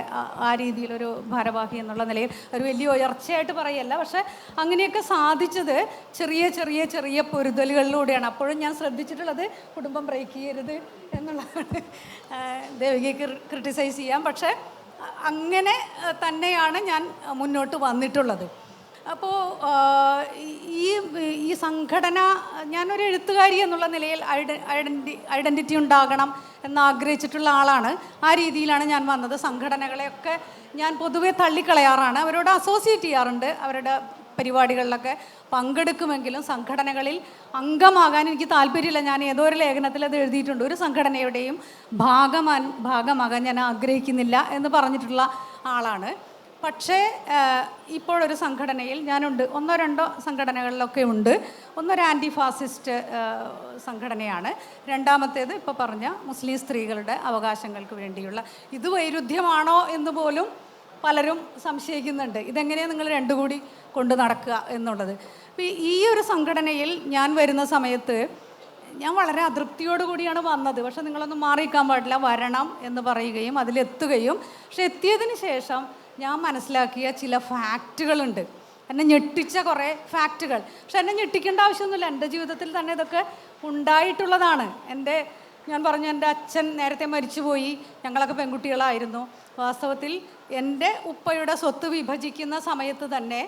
ആ രീതിയിലൊരു ഭാരവാഹി എന്നുള്ള നിലയിൽ ഒരു വലിയ ഉയർച്ചയായിട്ട് പറയല്ല, പക്ഷെ അങ്ങനെയൊക്കെ സാധിച്ചത് ചെറിയ ചെറിയ ചെറിയ പൊരുതലുകളിലൂടെയാണ്. അപ്പോഴും ഞാൻ ശ്രദ്ധിച്ചിട്ടുള്ളത് കുടുംബം ബ്രേക്ക് ചെയ്യരുത് എന്നുള്ളതാണ്. ദേവികയെ ക്രിട്ടിസൈസ് ചെയ്യാം, പക്ഷേ അങ്ങനെ തന്നെയാണ് ഞാൻ മുന്നോട്ട് വന്നിട്ടുള്ളത്. അപ്പോൾ ഈ സംഘടന, ഞാനൊരു എഴുത്തുകാരി എന്നുള്ള നിലയിൽ ഐഡൻറ്റിറ്റി ഉണ്ടാകണം എന്നാഗ്രഹിച്ചിട്ടുള്ള ആളാണ്. ആ രീതിയിലാണ് ഞാൻ വന്നത്. സംഘടനകളെയൊക്കെ ഞാൻ പൊതുവെ തള്ളിക്കളയാറാണ്, അവരോട് അസോസിയേറ്റ് ചെയ്യാറുണ്ട്, അവരുടെ പരിപാടികളിലൊക്കെ പങ്കെടുക്കുമെങ്കിലും സംഘടനകളിൽ അംഗമാകാൻ എനിക്ക് താല്പര്യമില്ല. ഞാൻ ഏതോ ഒരു ലേഖനത്തിൽ അത് എഴുതിയിട്ടുണ്ട്. ഒരു സംഘടനയുടെയും ഭാഗമാകാൻ ഞാൻ ആഗ്രഹിക്കുന്നില്ല എന്ന് പറഞ്ഞിട്ടുള്ള ആളാണ്. പക്ഷേ ഇപ്പോഴൊരു സംഘടനയിൽ ഞാനുണ്ട്. 1-2 സംഘടനകളിലൊക്കെ ഉണ്ട്. ഒന്നൊരു ആൻറ്റി ഫാസിസ്റ്റ് സംഘടനയാണ്. രണ്ടാമത്തേത് ഇപ്പോൾ പറഞ്ഞ മുസ്ലിം സ്ത്രീകളുടെ അവകാശങ്ങൾക്ക് വേണ്ടിയുള്ള. ഇത് വൈരുദ്ധ്യമാണോ എന്ന് പോലും പലരും സംശയിക്കുന്നുണ്ട്. ഇതെങ്ങനെയാണ് നിങ്ങൾ രണ്ടും കൂടി കൊണ്ട് നടക്കുക എന്നുള്ളത്. അപ്പോൾ ഈ ഒരു സംഘടനയിൽ ഞാൻ വരുന്ന സമയത്ത് ഞാൻ വളരെ അതൃപ്തിയോടുകൂടിയാണ് വന്നത്. പക്ഷെ നിങ്ങളൊന്നും മാറിയിരിക്കാൻ പാടില്ല, വരണം എന്ന് പറയുകയും അതിലെത്തുകയും. പക്ഷെ എത്തിയതിന് ശേഷം ഞാൻ മനസ്സിലാക്കിയ ചില ഫാക്റ്റുകളുണ്ട്, എന്നെ ഞെട്ടിച്ച കുറേ ഫാക്റ്റുകൾ. പക്ഷെ എന്നെ ഞെട്ടിക്കേണ്ട ആവശ്യമൊന്നുമില്ല, എൻ്റെ ജീവിതത്തിൽ തന്നെ ഇതൊക്കെ ഉണ്ടായിട്ടുള്ളതാണ്. ഞാൻ പറഞ്ഞു, എൻ്റെ അച്ഛൻ നേരത്തെ മരിച്ചുപോയി, ഞങ്ങളൊക്കെ പെൺകുട്ടികളായിരുന്നു. വാസ്തവത്തിൽ എൻ്റെ ഉപ്പയുടെ സ്വത്ത് വിഭജിക്കുന്ന സമയത്ത് തന്നെ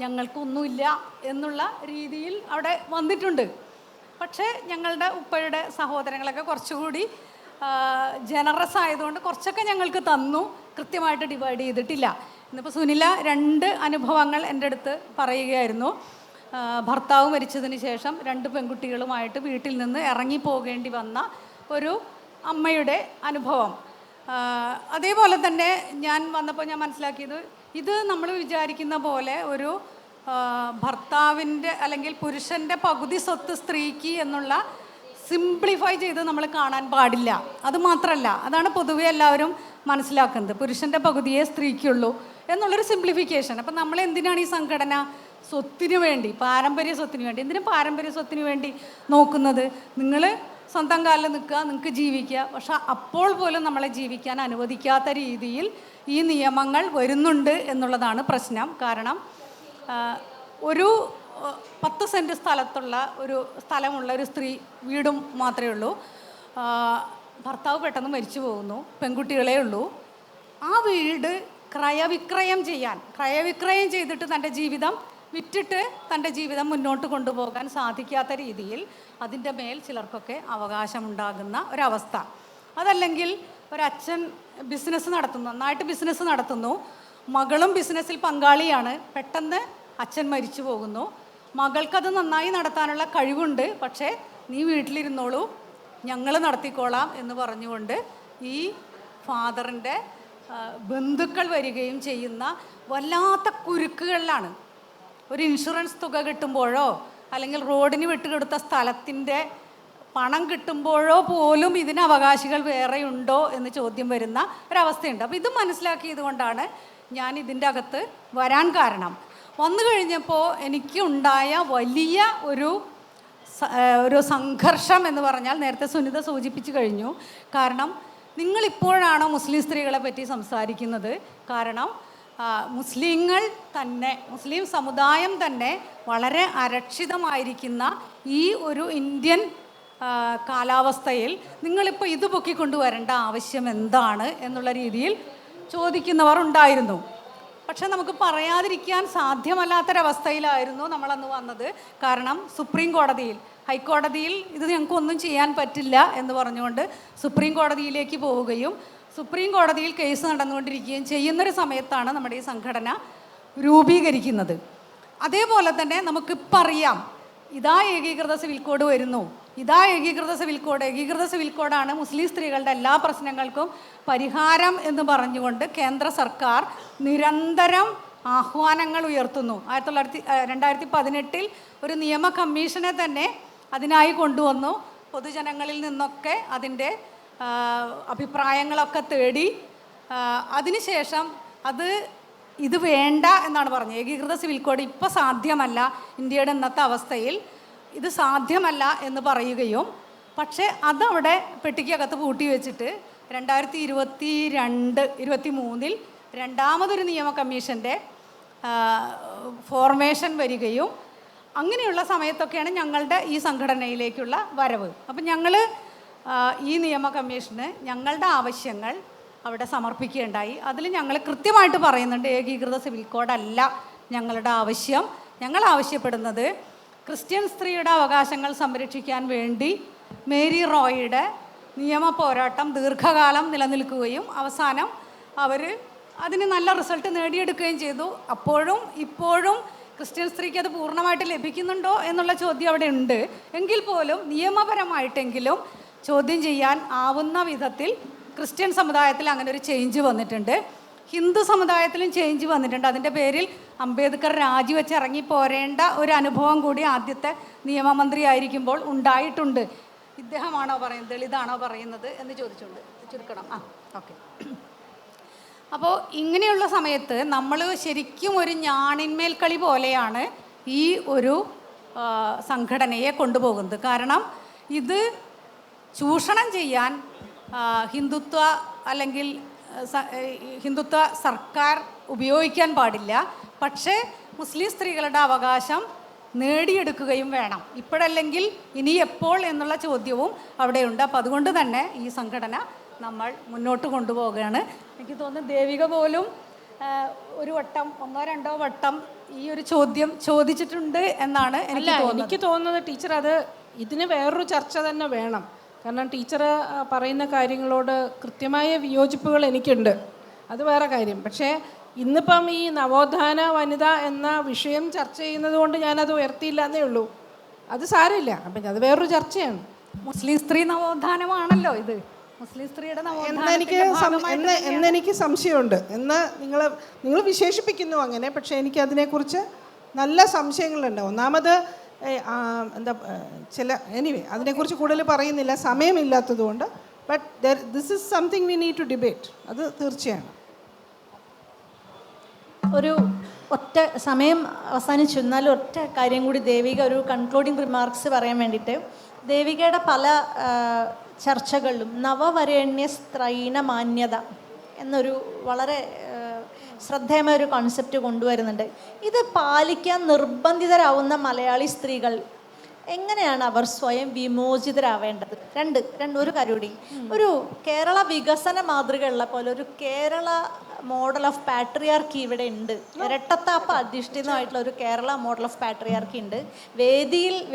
ഞങ്ങൾക്കൊന്നുമില്ല എന്നുള്ള രീതിയിൽ അവിടെ വന്നിട്ടുണ്ട്. പക്ഷേ ഞങ്ങളുടെ ഉപ്പയുടെ സഹോദരങ്ങളൊക്കെ കുറച്ചുകൂടി ജനറസ് ആയതുകൊണ്ട് കുറച്ചൊക്കെ ഞങ്ങൾക്ക് തന്നു, കൃത്യമായിട്ട് ഡിവൈഡ് ചെയ്തിട്ടില്ല. ഇന്നിപ്പോൾ സുനില 2 അനുഭവങ്ങൾ എൻ്റെ അടുത്ത് പറയുകയായിരുന്നു. ഭർത്താവ് മരിച്ചതിന് ശേഷം 2 പെൺകുട്ടികളുമായിട്ട് വീട്ടിൽ നിന്ന് ഇറങ്ങിപ്പോകേണ്ടി വന്ന ഒരു അമ്മയുടെ അനുഭവം. അതേപോലെ തന്നെ ഞാൻ വന്നപ്പോൾ ഞാൻ മനസ്സിലാക്കിയത്, ഇത് നമ്മൾ വിചാരിക്കുന്ന പോലെ ഒരു ഭർത്താവിൻ്റെ അല്ലെങ്കിൽ പുരുഷൻ്റെ പകുതി സ്വത്ത് സ്ത്രീക്ക് എന്നുള്ള സിംപ്ലിഫൈ ചെയ്ത് നമ്മൾ കാണാൻ പാടില്ല. അതുമാത്രമല്ല, അതാണ് പൊതുവെ എല്ലാവരും മനസ്സിലാക്കുന്നത്, പുരുഷൻ്റെ പകുതിയേ സ്ത്രീക്കുള്ളൂ എന്നുള്ളൊരു സിംപ്ലിഫിക്കേഷൻ. അപ്പം നമ്മൾ എന്തിനാണ് ഈ സംഘടന സ്വത്തിന് വേണ്ടി, പാരമ്പര്യ സ്വത്തിന് വേണ്ടി, എന്തിനും പാരമ്പര്യ സ്വത്തിന് വേണ്ടി നോക്കുന്നത്? നിങ്ങൾ സ്വന്തം കാലിൽ നിൽക്കുക, നിങ്ങൾക്ക് ജീവിക്കുക. പക്ഷെ അപ്പോൾ പോലും നമ്മളെ ജീവിക്കാൻ അനുവദിക്കാത്ത രീതിയിൽ ഈ നിയമങ്ങൾ വരുന്നുണ്ട് എന്നുള്ളതാണ് പ്രശ്നം. കാരണം ഒരു 10 സെൻറ്റ് സ്ഥലമുള്ള ഒരു സ്ത്രീ വീടും മാത്രമേ ഉള്ളൂ. ഭർത്താവ് പെട്ടെന്ന് മരിച്ചു പോകുന്നു, പെൺകുട്ടികളേ ഉള്ളൂ. ആ വീട് ക്രയവിക്രയം ചെയ്തിട്ട് തൻ്റെ ജീവിതം വിറ്റിട്ട് തൻ്റെ ജീവിതം മുന്നോട്ട് കൊണ്ടുപോകാൻ സാധിക്കാത്ത രീതിയിൽ അതിൻ്റെ മേൽ ചിലർക്കൊക്കെ അവകാശമുണ്ടാകുന്ന ഒരവസ്ഥ. അതല്ലെങ്കിൽ ഒരച്ഛൻ ബിസിനസ് നടത്തുന്നു, നന്നായിട്ട് ബിസിനസ് നടത്തുന്നു, മകളും ബിസിനസ്സിൽ പങ്കാളിയാണ്, പെട്ടെന്ന് അച്ഛൻ മരിച്ചു പോകുന്നു. മകൾക്കത് നന്നായി നടത്താനുള്ള കഴിവുണ്ട്, പക്ഷേ നീ വീട്ടിലിരുന്നോളൂ, ഞങ്ങൾ നടത്തിക്കോളാം എന്ന് പറഞ്ഞുകൊണ്ട് ഈ ഫാദറിൻ്റെ ബന്ധുക്കൾ വരികയും ചെയ്യുന്ന വല്ലാത്ത കുരുക്കുകളിലാണ്. ഒരു ഇൻഷുറൻസ് തുക കിട്ടുമ്പോഴോ അല്ലെങ്കിൽ റോഡിന് വിട്ടുകൊടുത്ത സ്ഥലത്തിൻ്റെ പണം കിട്ടുമ്പോഴോ പോലും ഇതിന് അവകാശികൾ വേറെയുണ്ടോ എന്ന് ചോദ്യം വരുന്ന ഒരവസ്ഥയുണ്ട്. അപ്പോൾ ഇത് മനസ്സിലാക്കിയത് കൊണ്ടാണ് ഞാൻ ഇതിൻ്റെ അകത്ത് വരാൻ കാരണം. വന്നു കഴിഞ്ഞപ്പോൾ എനിക്ക് ഉണ്ടായ വലിയ ഒരു സംഘർഷം എന്ന് പറഞ്ഞാൽ നേരത്തെ സുനിത സൂചിപ്പിച്ചു കഴിഞ്ഞു. കാരണം നിങ്ങളിപ്പോഴാണോ മുസ്ലിം സ്ത്രീകളെ പറ്റി സംസാരിക്കുന്നത്? കാരണം മുസ്ലിം സമുദായം തന്നെ വളരെ അരക്ഷിതമായിരിക്കുന്ന ഈ ഒരു ഇന്ത്യൻ കാലാവസ്ഥയിൽ നിങ്ങളിപ്പോൾ ഇത് പൊക്കിക്കൊണ്ടുവരേണ്ട ആവശ്യം എന്താണ് എന്നുള്ള രീതിയിൽ ചോദിക്കുന്നവർ ഉണ്ടായിരുന്നു. പക്ഷെ നമുക്ക് പറയാതിരിക്കാൻ സാധ്യമല്ലാത്തൊരവസ്ഥയിലായിരുന്നു നമ്മളന്ന് വന്നത്. കാരണം സുപ്രീം കോടതിയിൽ, ഹൈക്കോടതിയിൽ ഇത് ഞങ്ങൾക്കൊന്നും ചെയ്യാൻ പറ്റില്ല എന്ന് പറഞ്ഞുകൊണ്ട് സുപ്രീം കോടതിയിലേക്ക് പോവുകയും സുപ്രീം കോടതിയിൽ കേസ് നടന്നുകൊണ്ടിരിക്കുകയും ചെയ്യുന്നൊരു സമയത്താണ് നമ്മുടെ ഈ സംഘടന രൂപീകരിക്കുന്നത്. അതേപോലെ തന്നെ നമുക്കിപ്പോൾ അറിയാം, ഇതാ ഏകീകൃത സിവിൽ കോഡ് വരുന്നു, ഇതാ ഏകീകൃത സിവിൽ കോഡാണ് മുസ്ലിം സ്ത്രീകളുടെ എല്ലാ പ്രശ്നങ്ങൾക്കും പരിഹാരം എന്ന് പറഞ്ഞുകൊണ്ട് കേന്ദ്ര സർക്കാർ നിരന്തരം ആഹ്വാനങ്ങൾ ഉയർത്തുന്നു. 2018 ഒരു നിയമ കമ്മീഷനെ തന്നെ അതിനായി കൊണ്ടുവന്നു. പൊതുജനങ്ങളിൽ നിന്നൊക്കെ അതിൻ്റെ അഭിപ്രായങ്ങളൊക്കെ തേടി അതിനുശേഷം ഇത് വേണ്ട എന്നാണ് പറഞ്ഞത്. ഏകീകൃത സിവിൽ കോഡ് ഇപ്പോൾ സാധ്യമല്ല, ഇന്ത്യയുടെ ഇന്നത്തെ അവസ്ഥയിൽ ഇത് സാധ്യമല്ല എന്ന് പറയുകയും, പക്ഷേ അതവിടെ പെട്ടിക്കകത്ത് പൂട്ടി വെച്ചിട്ട് 2023 രണ്ടാമതൊരു നിയമ കമ്മീഷൻ്റെ ഫോർമേഷൻ വരികയും അങ്ങനെയുള്ള സമയത്തൊക്കെയാണ് ഞങ്ങളുടെ ഈ സംഘടനയിലേക്കുള്ള വരവ്. അപ്പം ഞങ്ങൾ ഈ നിയമ കമ്മീഷന് ഞങ്ങളുടെ ആവശ്യങ്ങൾ അവിടെ സമർപ്പിക്കുകയുണ്ടായി. അതിൽ ഞങ്ങൾ കൃത്യമായിട്ട് പറയുന്നുണ്ട്, ഏകീകൃത സിവിൽ കോഡല്ല ഞങ്ങളുടെ ആവശ്യം. ഞങ്ങൾ ആവശ്യപ്പെടുന്നത് ക്രിസ്ത്യൻ സ്ത്രീയുടെ അവകാശങ്ങൾ സംരക്ഷിക്കാൻ വേണ്ടി മേരി റോയിയുടെ നിയമ പോരാട്ടം ദീർഘകാലം നിലനിൽക്കുകയും അവസാനം അവർ അതിന് നല്ല റിസൾട്ട് നേടിയെടുക്കുകയും ചെയ്തു. അപ്പോഴും ഇപ്പോഴും ക്രിസ്ത്യൻ സ്ത്രീക്ക് അത് പൂർണ്ണമായിട്ട് ലഭിക്കുന്നുണ്ടോ എന്നുള്ള ചോദ്യം അവിടെ ഉണ്ട്. എങ്കിൽ പോലും നിയമപരമായിട്ടെങ്കിലും ചോദ്യം ചെയ്യാൻ ആവുന്ന വിധത്തിൽ ക്രിസ്ത്യൻ സമുദായത്തിൽ അങ്ങനെ ഒരു ചേഞ്ച് വന്നിട്ടുണ്ട്. ഹിന്ദു സമുദായത്തിലും ചേഞ്ച് വന്നിട്ടുണ്ട്. അതിൻ്റെ പേരിൽ അംബേദ്കർ രാജിവെച്ച് ഇറങ്ങി പോരേണ്ട ഒരു അനുഭവം കൂടി ആദ്യത്തെ നിയമമന്ത്രി ആയിരിക്കുമ്പോൾ ഉണ്ടായിട്ടുണ്ട്. ഇദ്ദേഹമാണോ പറയുന്നത്, ദളിതാണോ പറയുന്നത് എന്ന് ചോദിച്ചുകൊണ്ട് ചുരുക്കണം. ഓക്കെ. അപ്പോൾ ഇങ്ങനെയുള്ള സമയത്ത് നമ്മൾ ശരിക്കും ഒരു ഞാണിന്മേൽ കളി പോലെയാണ് ഈ ഒരു സംഘടനയെ കൊണ്ടുപോകുന്നത്. കാരണം ഇത് ചൂഷണം ചെയ്യാൻ ഹിന്ദുത്വ അല്ലെങ്കിൽ ഹിന്ദുത്വ സർക്കാർ ഉപയോഗിക്കാൻ പാടില്ല. പക്ഷേ മുസ്ലിം സ്ത്രീകളുടെ അവകാശം നേടിയെടുക്കുകയും വേണം. ഇപ്പോഴല്ലെങ്കിൽ ഇനി എപ്പോൾ എന്നുള്ള ചോദ്യവും അവിടെയുണ്ട്. അപ്പോൾ അതുകൊണ്ട് തന്നെ ഈ സംഘടന നമ്മൾ മുന്നോട്ട് കൊണ്ടുപോവുകയാണ്. എനിക്ക് തോന്നുന്നു ദേവിക പോലും ഒരു വട്ടം 1-2 വട്ടം ഈ ഒരു ചോദ്യം ചോദിച്ചിട്ടുണ്ട് എന്നാണ് എനിക്ക് തോന്നുന്നത്. ടീച്ചർ അത് ഇതിന് വേറൊരു ചർച്ച തന്നെ വേണം. കാരണം ടീച്ചർ പറയുന്ന കാര്യങ്ങളോട് കൃത്യമായ വിയോജിപ്പുകൾ എനിക്കുണ്ട്, അത് വേറെ കാര്യം. പക്ഷേ ഇന്നിപ്പം ഈ നവോത്ഥാന വനിത എന്ന വിഷയം ചർച്ച ചെയ്യുന്നത് കൊണ്ട് ഞാനത് ഉയർത്തിയില്ല എന്നേ ഉള്ളൂ. അത് സാരമില്ല, അപ്പം അത് വേറൊരു ചർച്ചയാണ്. മുസ്ലിം സ്ത്രീ നവോത്ഥാനമാണല്ലോ ഇത്. മുസ്ലിം സ്ത്രീയുടെ എന്നെനിക്ക് സംശയമുണ്ട് എന്ന് നിങ്ങൾ വിശേഷിപ്പിക്കുന്നു അങ്ങനെ. പക്ഷേ എനിക്ക് അതിനെക്കുറിച്ച് നല്ല സംശയങ്ങളുണ്ട്. ഒന്നാമത് എനിവേ അതിനെക്കുറിച്ച് കൂടുതൽ പറയുന്നില്ല, സമയമില്ലാത്തതുകൊണ്ട്. But this is something we need to debate, അത് തീർച്ചയാണ്. ഒരു ഒറ്റ സമയം അവസാനിച്ചു, എന്നാലും ഒറ്റ കാര്യം കൂടി ദേവിക ഒരു കൺക്ലൂഡിങ് റിമാർക്സ് പറയാൻ വേണ്ടിയിട്ട്. ദേവികയുടെ പല ചർച്ചകളിലും നവവരേണ്യ സ്ത്രൈണ മാന്യത എന്നൊരു വളരെ ശ്രദ്ധേയമായ ഒരു കോൺസെപ്റ്റ് കൊണ്ടുവരുന്നുണ്ട്. ഇത് പാലിക്കാൻ നിർബന്ധിതരാവുന്ന മലയാളി സ്ത്രീകൾ എങ്ങനെയാണ് അവർ സ്വയം വിമോചിതരാവേണ്ടത്? ഒരു കാര്യം കൂടി. ഒരു കേരള വികസന മാതൃക ഉള്ള പോലെ ഒരു കേരള മോഡൽ ഓഫ് പാട്രിയാർക്കി ഇവിടെ ഉണ്ട്. ഇരട്ടത്താപ്പ് അധിഷ്ഠിതമായിട്ടുള്ള ഒരു കേരള മോഡൽ ഓഫ് പാട്രിയാർക്കി ഉണ്ട്.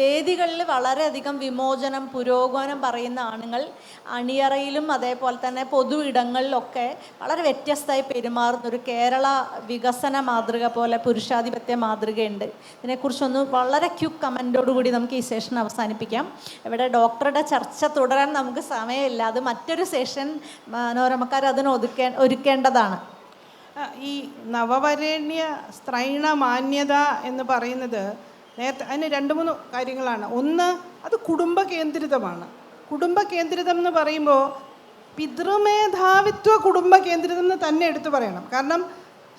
വേദികളിൽ വളരെയധികം വിമോചനം, പുരോഗമനം പറയുന്ന ആണുങ്ങൾ അണിയറയിലും അതേപോലെ തന്നെ പൊതു ഇടങ്ങളിലൊക്കെ വളരെ വ്യത്യസ്തമായി പെരുമാറുന്ന ഒരു കേരള വികസന മാതൃക പോലെ പുരുഷാധിപത്യ മാതൃകയുണ്ട്. ഇതിനെക്കുറിച്ചൊന്ന് വളരെ ക്യുക്ക് കമൻറ്റോടുകൂടി നമുക്ക് ഈ സെഷൻ അവസാനിപ്പിക്കാം. ഇവിടെ ഡോക്ടറുടെ ചർച്ച തുടരാൻ നമുക്ക് സമയമില്ല, അത് മറ്റൊരു സെഷൻ മനോരമക്കാർ അതിന് ഒരുക്കേണ്ടതാണ്. ഈ നവവരേണ്യ സ്ത്രൈണ മാന്യത എന്ന് പറയുന്നത് നേരത്തെ അതിന് 2-3 കാര്യങ്ങളാണ്. ഒന്ന്, അത് കുടുംബ കേന്ദ്രിതമാണ്. കുടുംബ കേന്ദ്രിതം എന്ന് പറയുമ്പോൾ പിതൃമേധാവിത്വ കുടുംബ കേന്ദ്രിതം എന്ന് തന്നെ എടുത്തു പറയണം. കാരണം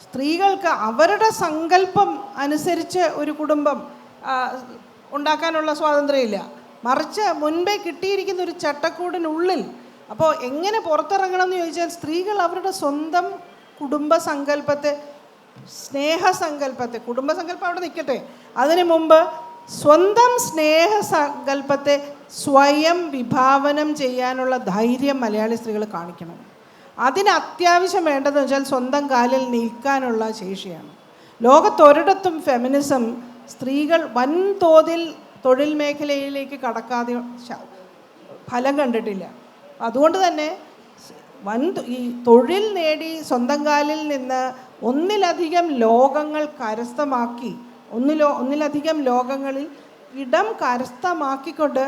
സ്ത്രീകൾക്ക് അവരുടെ സങ്കല്പം അനുസരിച്ച് ഒരു കുടുംബം ഉണ്ടാക്കാനുള്ള സ്വാതന്ത്ര്യമില്ല. മറിച്ച് മുൻപേ കിട്ടിയിരിക്കുന്ന ഒരു ചട്ടക്കൂടിനുള്ളിൽ. അപ്പോൾ എങ്ങനെ പുറത്തിറങ്ങണം എന്ന് ചോദിച്ചാൽ സ്ത്രീകൾ അവരുടെ സ്വന്തം കുടുംബസങ്കല്പത്തെ, സ്നേഹസങ്കല്പത്തെ, കുടുംബസങ്കല്പം അവിടെ നിൽക്കട്ടെ, അതിനു മുമ്പ് സ്വന്തം സ്നേഹസങ്കല്പത്തെ സ്വയം വിഭാവനം ചെയ്യാനുള്ള ധൈര്യം മലയാളി സ്ത്രീകൾ കാണിക്കണം. അതിന് അത്യാവശ്യം വേണ്ടതെന്ന് വെച്ചാൽ സ്വന്തം കാലിൽ നിൽക്കാനുള്ള ശേഷിയാണ്. ലോകത്തൊരിടത്തും ഫെമിനിസം സ്ത്രീകൾ വൻതോതിൽ തൊഴിൽ മേഖലയിലേക്ക് കടക്കാതെ ഫലം കണ്ടിട്ടില്ല. അതുകൊണ്ട് തന്നെ ഈ തൊഴിൽ നേടി സ്വന്തം കാലിൽ നിന്ന് ഒന്നിലധികം ലോകങ്ങൾ കരസ്ഥമാക്കി, ഒന്നിലധികം ലോകങ്ങളിൽ ഇടം കരസ്ഥമാക്കിക്കൊണ്ട്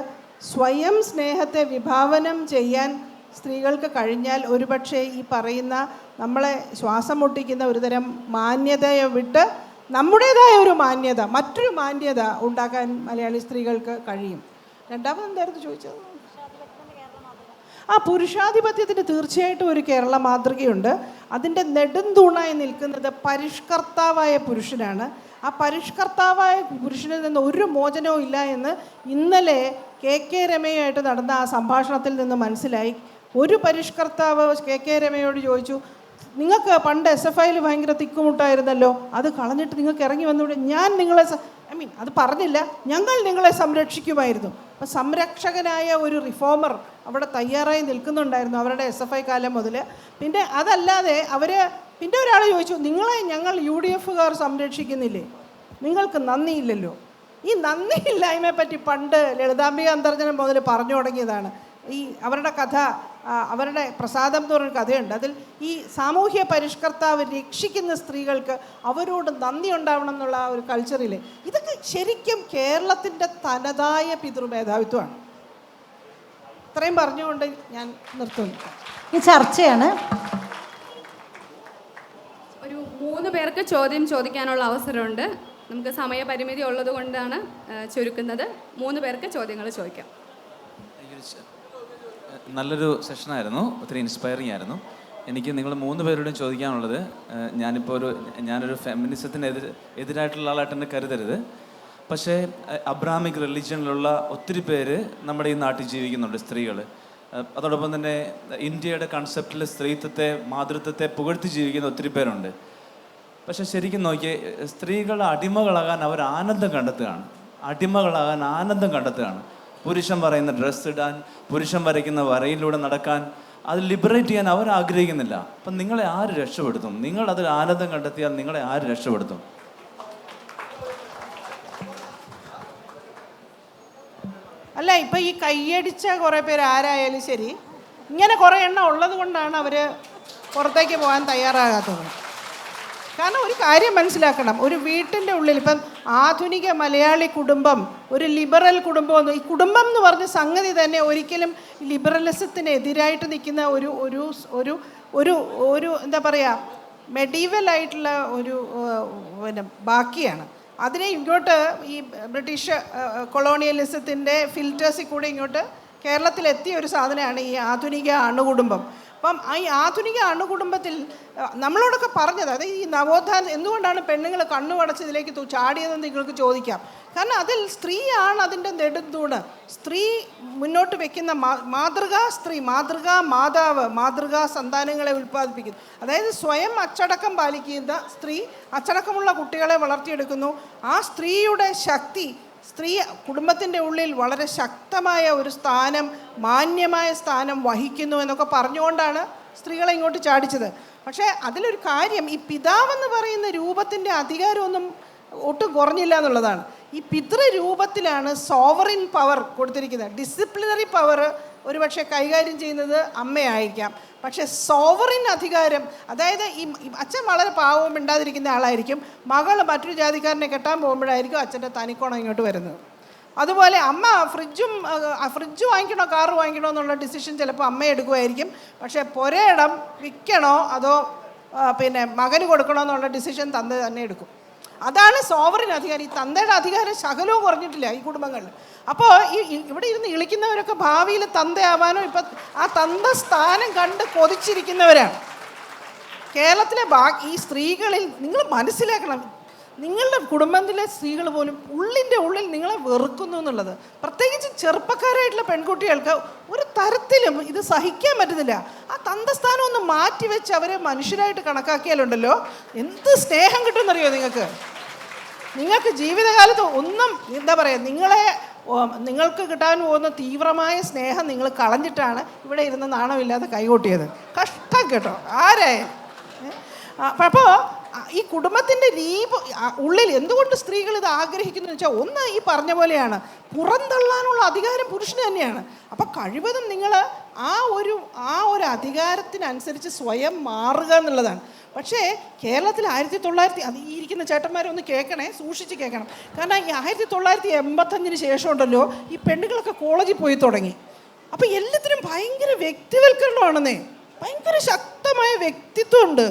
സ്വയം സ്നേഹത്തെ വിഭാവനം ചെയ്യാൻ സ്ത്രീകൾക്ക് കഴിഞ്ഞാൽ ഒരുപക്ഷെ ഈ പറയുന്ന നമ്മളെ ശ്വാസം മുട്ടിക്കുന്ന ഒരുതരം മാന്യതയെ വിട്ട് നമ്മുടേതായ ഒരു മാന്യത, മറ്റൊരു മാന്യത ഉണ്ടാക്കാൻ മലയാളി സ്ത്രീകൾക്ക് കഴിയും. രണ്ടാമത് എന്തായിരുന്നു ചോദിച്ചത്? പുരുഷാധിപത്യത്തിന് തീർച്ചയായിട്ടും ഒരു കേരള മാതൃകയുണ്ട്. അതിൻ്റെ നെടുന്തൂണായി നിൽക്കുന്നത് പരിഷ്കർത്താവായ പുരുഷനാണ്. ആ പരിഷ്കർത്താവായ പുരുഷനിൽ നിന്ന് ഒരു മോചനവും ഇല്ല എന്ന് ഇന്നലെ KK രമയുമായിട്ട് നടന്ന ആ സംഭാഷണത്തിൽ നിന്ന് മനസ്സിലായി. ഒരു പരിഷ്കർത്താവ് KK രമയോട് ചോദിച്ചു, നിങ്ങൾക്ക് പണ്ട് SFIയിൽ ഭയങ്കര തിക്കുമുട്ടായിരുന്നല്ലോ, അത് കളഞ്ഞിട്ട് നിങ്ങൾക്ക് ഇറങ്ങി വന്നുകൂടെ? ഞാൻ നിങ്ങളെ അത് പറഞ്ഞില്ല, ഞങ്ങൾ നിങ്ങളെ സംരക്ഷിക്കുമായിരുന്നു. അപ്പം സംരക്ഷകനായ ഒരു റിഫോമർ അവിടെ തയ്യാറായി നിൽക്കുന്നുണ്ടായിരുന്നു അവരുടെ SFI കാലം മുതൽ. പിന്നെ അതല്ലാതെ പിന്നെ ഒരാൾ ചോദിച്ചു, നിങ്ങളെ ഞങ്ങൾ UDFകാർ സംരക്ഷിക്കുന്നില്ലേ, നിങ്ങൾക്ക് നന്ദിയില്ലല്ലോ. ഈ നന്ദിയില്ലായ്മയെ പറ്റി പണ്ട് ലളിതാംബിക അന്തർജനം മുതൽ പറഞ്ഞു തുടങ്ങിയതാണ്. ഈ അവരുടെ കഥ അവരുടെ പ്രസാദം എന്ന് പറഞ്ഞൊരു കഥയുണ്ട്. അതിൽ ഈ സാമൂഹ്യ പരിഷ്കർത്താവ് രക്ഷിക്കുന്ന സ്ത്രീകൾക്ക് അവരോട് നന്ദി ഉണ്ടാവണം എന്നുള്ള ആ ഒരു കൾച്ചറിൽ ഇതൊക്കെ ശരിക്കും കേരളത്തിൻ്റെ തനതായ പിതൃമേധാവിത്വമാണ്. ഇത്രയും പറഞ്ഞുകൊണ്ട് ഞാൻ നിർത്തുന്നു. ഈ ചർച്ചയാണ്. ഒരു 3 പേർക്ക് ചോദ്യം ചോദിക്കാനുള്ള അവസരമുണ്ട്. നമുക്ക് സമയപരിമിതി ഉള്ളത് കൊണ്ടാണ് ചുരുക്കുന്നത്. 3 പേർക്ക് ചോദ്യങ്ങൾ ചോദിക്കാം. നല്ലൊരു സെഷനായിരുന്നു, ഒത്തിരി ഇൻസ്പയറിംഗ് ആയിരുന്നു. എനിക്ക് നിങ്ങൾ 3 പേരോടും ചോദിക്കാനുള്ളത്, ഞാനൊരു ഫെമിനിസത്തിന് എതിരായിട്ടുള്ള ആളായിട്ട് എന്നെ കരുതരുത്. പക്ഷേ അബ്രാമിക് റിലിജനിലുള്ള ഒത്തിരി പേര് നമ്മുടെ ഈ നാട്ടിൽ ജീവിക്കുന്നുണ്ട്, സ്ത്രീകൾ. അതോടൊപ്പം തന്നെ ഇന്ത്യയുടെ കൺസെപ്റ്റിൽ സ്ത്രീത്വത്തെ, മാതൃത്വത്തെ പുകഴ്ത്തി ജീവിക്കുന്ന ഒത്തിരി പേരുണ്ട്. പക്ഷെ ശരിക്കും നോക്കിയേ, സ്ത്രീകൾ അടിമകളാകാൻ അവർ ആനന്ദം കണ്ടെത്തുകയാണ്. പുരുഷൻ പറയുന്ന ഡ്രസ്സ് ഇടാൻ, പുരുഷൻ വരയ്ക്കുന്ന വരയിലൂടെ നടക്കാൻ, അത് ലിബറേറ്റ് ചെയ്യാൻ അവർ ആഗ്രഹിക്കുന്നില്ല. അപ്പം നിങ്ങളെ ആര് രക്ഷപ്പെടുത്തും? നിങ്ങൾ അതിൽ ആനന്ദം കണ്ടെത്തിയാൽ നിങ്ങളെ ആര് രക്ഷപ്പെടുത്തും? അല്ല, ഇപ്പം ഈ കൈയടിച്ച കുറേ പേര് ആരായാലും ശരി, ഇങ്ങനെ കുറേ എണ്ണം ഉള്ളത് കൊണ്ടാണ് അവർ പുറത്തേക്ക് പോകാൻ തയ്യാറാകാത്തത്. കാരണം ഒരു കാര്യം മനസ്സിലാക്കണം, ഒരു വീട്ടിൻ്റെ ഉള്ളിൽ ഇപ്പം ആധുനിക മലയാളി കുടുംബം ഒരു ലിബറൽ കുടുംബമൊന്നും, ഈ കുടുംബം എന്ന് പറഞ്ഞ സംഗതി തന്നെ ഒരിക്കലും ലിബറലിസത്തിന് എതിരായിട്ട് നിൽക്കുന്ന ഒരു ഒരു ഒരു ഒരു ഒരു എന്താ പറയുക, മെഡീവൽ ആയിട്ടുള്ള ഒരു ബാക്കിയാണ്. അതിനെ ഇങ്ങോട്ട് ഈ ബ്രിട്ടീഷ് കൊളോണിയലിസത്തിൻ്റെ ഫിൽറ്റേഴ്സിൽ കൂടെ ഇങ്ങോട്ട് കേരളത്തിലെത്തിയ ഒരു സാധനമാണ് ഈ ആധുനിക അണുകുടുംബം. അപ്പം ഈ ആധുനിക അണുകുടുംബത്തിൽ നമ്മളോടൊക്കെ പറഞ്ഞത്, അതായത് ഈ നവോത്ഥാനം എന്തുകൊണ്ടാണ് പെണ്ണുങ്ങൾ കണ്ണുമടച്ച് ഇതിലേക്ക് ചാടിയതെന്ന് നിങ്ങൾക്ക് ചോദിക്കാം. കാരണം അതിൽ സ്ത്രീയാണ് അതിൻ്റെ നെടുന്തൂണ്. സ്ത്രീ മുന്നോട്ട് വെക്കുന്ന മാതൃകാ സ്ത്രീ, മാതൃകാ മാതാവ്, മാതൃകാ സന്താനങ്ങളെ ഉൽപ്പാദിപ്പിക്കുന്നു. അതായത് സ്വയം അച്ചടക്കം പാലിക്കുന്ന സ്ത്രീ അച്ചടക്കമുള്ള കുട്ടികളെ വളർത്തിയെടുക്കുന്നു. ആ സ്ത്രീയുടെ ശക്തി സ്ത്രീ കുടുംബത്തിൻ്റെ ഉള്ളിൽ വളരെ ശക്തമായ ഒരു സ്ഥാനം, മാന്യമായ സ്ഥാനം വഹിക്കുന്നു എന്നൊക്കെ പറഞ്ഞുകൊണ്ടാണ് സ്ത്രീകളെ ഇങ്ങോട്ട് ചാടിച്ചത്. പക്ഷേ അതിലൊരു കാര്യം, ഈ പിതാവെന്ന് പറയുന്ന രൂപത്തിൻ്റെ അധികാരമൊന്നും ഒട്ടും കുറഞ്ഞില്ല എന്നുള്ളതാണ്. ഈ പിതൃരൂപത്തിലാണ് സോവറിൻ പവർ കൊടുത്തിരിക്കുന്നത്. ഡിസിപ്ലിനറി പവർ ഒരുപക്ഷെ കൈകാര്യം ചെയ്യുന്നത് അമ്മയായിരിക്കാം. പക്ഷേ സോവറിൻ അധികാരം, അതായത് ഈ അച്ഛൻ വളരെ പാവവും മിണ്ടാതിരിക്കുന്ന ആളായിരിക്കും, മകൾ മറ്റൊരു ജാതിക്കാരനെ കെട്ടാൻ പോകുമ്പോഴായിരിക്കും അച്ഛൻ്റെ തനിക്കോണം ഇങ്ങോട്ട് വരുന്നത്. അതുപോലെ അമ്മ ഫ്രിഡ്ജ് വാങ്ങിക്കണോ കാറ് വാങ്ങിക്കണോ എന്നുള്ള ഡിസിഷൻ ചിലപ്പോൾ അമ്മ എടുക്കുമായിരിക്കും. പക്ഷേ പുരയിടം വിൽക്കണോ അതോ പിന്നെ മകന് കൊടുക്കണോ എന്നുള്ള ഡിസിഷൻ തന്ത തന്നെ എടുക്കും. അതാണ് സോവറിൻ അധികാരം. ഈ തന്തയുടെ അധികാരം ശകലവും കുറഞ്ഞിട്ടില്ല ഈ കുടുംബങ്ങളിൽ. അപ്പോൾ ഇവിടെ ഇരുന്ന് ഇളിക്കുന്നവരൊക്കെ ഭാവിയിൽ തന്തയാവാനോ ഇപ്പം ആ തന്ത സ്ഥാനം കണ്ട് കൊതിച്ചിരിക്കുന്നവരാണ്. കേരളത്തിലെ ഈ സ്ത്രീകളിൽ നിങ്ങൾ മനസ്സിലാക്കണം, നിങ്ങളുടെ കുടുംബത്തിലെ സ്ത്രീകൾ പോലും ഉള്ളിൻ്റെ ഉള്ളിൽ നിങ്ങളെ വെറുക്കുന്നു എന്നുള്ളത്. പ്രത്യേകിച്ച് ചെറുപ്പക്കാരായിട്ടുള്ള പെൺകുട്ടികൾക്ക് ഒരു തരത്തിലും ഇത് സഹിക്കാൻ പറ്റുന്നില്ല. ആ തന്തസ്ഥാനം ഒന്ന് മാറ്റിവെച്ച് അവരെ മനുഷ്യരായിട്ട് കണക്കാക്കിയാലുണ്ടല്ലോ എന്ത് സ്നേഹം കിട്ടുമെന്നറിയോ നിങ്ങൾക്ക് ജീവിതകാലത്ത് ഒന്നും എന്താ പറയുക, നിങ്ങൾക്ക് കിട്ടാൻ പോകുന്ന തീവ്രമായ സ്നേഹം നിങ്ങൾ കളഞ്ഞിട്ടാണ് ഇവിടെ ഇരുന്ന് നാണമില്ലാതെ കൈകൊട്ടിയത്. കഷ്ടം കേട്ടോ ആരായാലും. അപ്പോൾ ഈ കുടുംബത്തിൻ്റെ ഉള്ളിൽ എന്തുകൊണ്ട് സ്ത്രീകൾ ഇത് ആഗ്രഹിക്കുന്നു വെച്ചാൽ, ഒന്ന് ഈ പറഞ്ഞ പോലെയാണ്, പുറന്തള്ളാനുള്ള അധികാരം പുരുഷന് തന്നെയാണ്. അപ്പം കഴിവതും നിങ്ങൾ ആ ഒരു അധികാരത്തിനനുസരിച്ച് സ്വയം മാറുക എന്നുള്ളതാണ്. പക്ഷേ കേരളത്തിൽ 1900 അത് ഈ ഇരിക്കുന്ന ചേട്ടന്മാരൊന്ന് കേൾക്കണേ, സൂക്ഷിച്ച് കേൾക്കണം. കാരണം ഈ 1985 ശേഷം ഉണ്ടല്ലോ ഈ പെണ്ണുങ്ങളൊക്കെ കോളേജിൽ പോയി തുടങ്ങി. അപ്പോൾ എല്ലാത്തിനും ഭയങ്കര വ്യക്തിവൽക്കരണമാണെന്നേ, ഭയങ്കര ശക്തമായ വ്യക്തിത്വമുണ്ട്.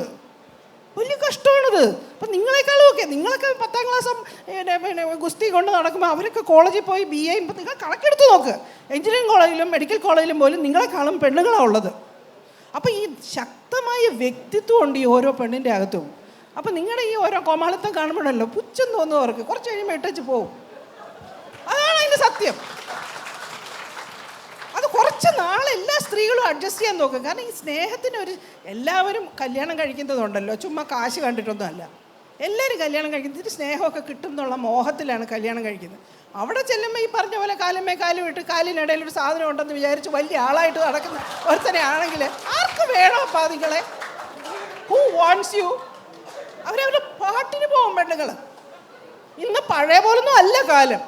വലിയ കഷ്ടമാണത്. അപ്പം നിങ്ങളെക്കാളും ഒക്കെ, നിങ്ങളൊക്കെ 10ാം ക്ലാസ്സും പിന്നെ ഗുസ്തി കൊണ്ട് നടക്കുമ്പോൾ അവരൊക്കെ കോളേജിൽ പോയി BA. ഇപ്പം നിങ്ങൾ കണക്കെടുത്ത് നോക്ക്, എഞ്ചിനീയറിംഗ് കോളേജിലും മെഡിക്കൽ കോളേജിലും പോലും നിങ്ങളെക്കാളും പെണ്ണുങ്ങളാണ് ഉള്ളത്. അപ്പോൾ ഈ ശക്തമായ വ്യക്തിത്വം ഉണ്ട് ഈ ഓരോ പെണ്ണിൻ്റെ അകത്തും. അപ്പം നിങ്ങളുടെ ഈ ഓരോ കോമാളിത്തം കാണുമ്പോഴല്ലോ പുച്ഛം തോന്നുന്നവർക്ക് കുറച്ച് കഴിയുമ്പോൾ ഇട്ടച്ച് പോവും. അതാണ് അതിൻ്റെ സത്യം. അത് കുറച്ച് നാൾ എല്ലാ സ്ത്രീകളും അഡ്ജസ്റ്റ് ചെയ്യാൻ നോക്കും. കാരണം ഈ സ്നേഹത്തിന് എല്ലാവരും കല്യാണം കഴിക്കുന്നതുണ്ടല്ലോ ചുമ്മാ കാശ് കണ്ടിട്ടൊന്നും അല്ല. എല്ലാവരും കല്യാണം കഴിക്കുന്നത് സ്നേഹമൊക്കെ കിട്ടും എന്നുള്ള മോഹത്തിലാണ് കല്യാണം കഴിക്കുന്നത്. അവിടെ ചെല്ലുമ്പോൾ ഈ പറഞ്ഞ പോലെ കാലുമേ കാലും ഇട്ട് കാലിനിടയിൽ ഒരു സാധനം ഉണ്ടെന്ന് വിചാരിച്ച് വലിയ ആളായിട്ട് നടക്കുന്ന ഒരുത്തനെ ആണെങ്കിൽ ആർക്ക് വേണോ അപ്പം നിങ്ങളെ? Who wants U? അവരവരുടെ പാട്ടിന് പോകും പെണ്ണുങ്ങൾ. ഇന്ന് പഴയ പോലൊന്നും അല്ല കാലം.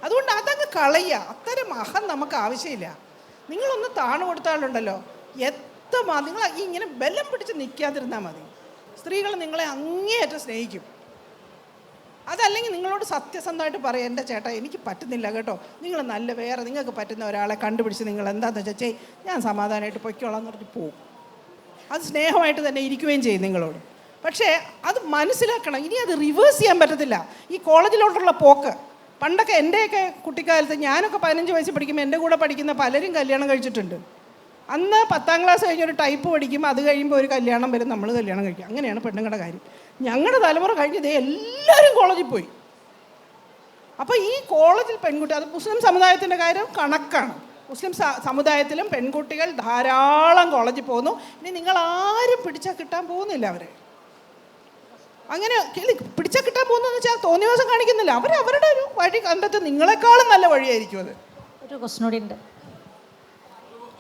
അതുകൊണ്ട് അതങ്ങ് കളയുക. അത്തരം അഹം നമുക്ക് ആവശ്യമില്ല. നിങ്ങളൊന്ന് താണു കൊടുത്താലുണ്ടല്ലോ നിങ്ങൾ ഈ ഇങ്ങനെ ബലം പിടിച്ച് നിൽക്കാതിരുന്നാൽ മതി. സ്ത്രീകൾ നിങ്ങളെ അങ്ങേയറ്റം സ്നേഹിക്കും. അതല്ലെങ്കിൽ നിങ്ങളോട് സത്യസന്ധമായിട്ട് പറയാം, എൻ്റെ ചേട്ടാ എനിക്ക് പറ്റുന്നില്ല കേട്ടോ, നിങ്ങൾ നല്ല വേറെ നിങ്ങൾക്ക് പറ്റുന്ന ഒരാളെ കണ്ടുപിടിച്ച് നിങ്ങൾ എന്താണെന്ന് വെച്ചാൽ ചെയ്, ഞാൻ സമാധാനമായിട്ട് പൊയ്ക്കോളാം എന്ന് പറഞ്ഞിട്ട് പോകും. അത് സ്നേഹമായിട്ട് തന്നെ ഇരിക്കുകയും ചെയ്യും നിങ്ങളോട്. പക്ഷേ അത് മനസ്സിലാക്കണം, ഇനി അത് റിവേഴ്സ് ചെയ്യാൻ പറ്റത്തില്ല. ഈ കോളേജിലോട്ടുള്ള പോക്ക്, പണ്ടൊക്കെ എൻ്റെയൊക്കെ കുട്ടിക്കാലത്ത് ഞാനൊക്കെ 15 വയസ്സിൽ പഠിക്കുമ്പോൾ എൻ്റെ കൂടെ പഠിക്കുന്ന പലരും കല്യാണം കഴിച്ചിട്ടുണ്ട്. അന്ന് 10ാം ക്ലാസ് കഴിഞ്ഞൊരു ടൈപ്പ് പഠിക്കും, അത് കഴിയുമ്പോൾ ഒരു കല്യാണം വരും, നമ്മൾ കല്യാണം കഴിക്കും. അങ്ങനെയാണ് പെണ്ണുങ്ങളുടെ കാര്യം. ഞങ്ങളുടെ തലമുറ കഴിഞ്ഞത് എല്ലാവരും കോളേജിൽ പോയി. അപ്പോൾ ഈ കോളേജിൽ പെൺകുട്ടി, അത് മുസ്ലിം സമുദായത്തിൻ്റെ കാര്യം കണക്കാണ്. മുസ്ലിം സമുദായത്തിലും പെൺകുട്ടികൾ ധാരാളം കോളേജിൽ പോകുന്നു. ഇനി നിങ്ങൾ ആരും പിടിച്ചാൽ കിട്ടാൻ പോകുന്നില്ല അവരെ. അങ്ങനെ പിടിച്ചാൽ കിട്ടാൻ പോകുന്നതെന്ന് വെച്ചാൽ തോന്നിയ ദിവസം കാണിക്കുന്നില്ല. അവരുടെ ഒരു വഴി കണ്ടെത്തി നിങ്ങളെക്കാളും നല്ല വഴിയായിരിക്കും അത്. ഒരു ക്വസ്റ്റ്യൻ കൂടി ഉണ്ട്.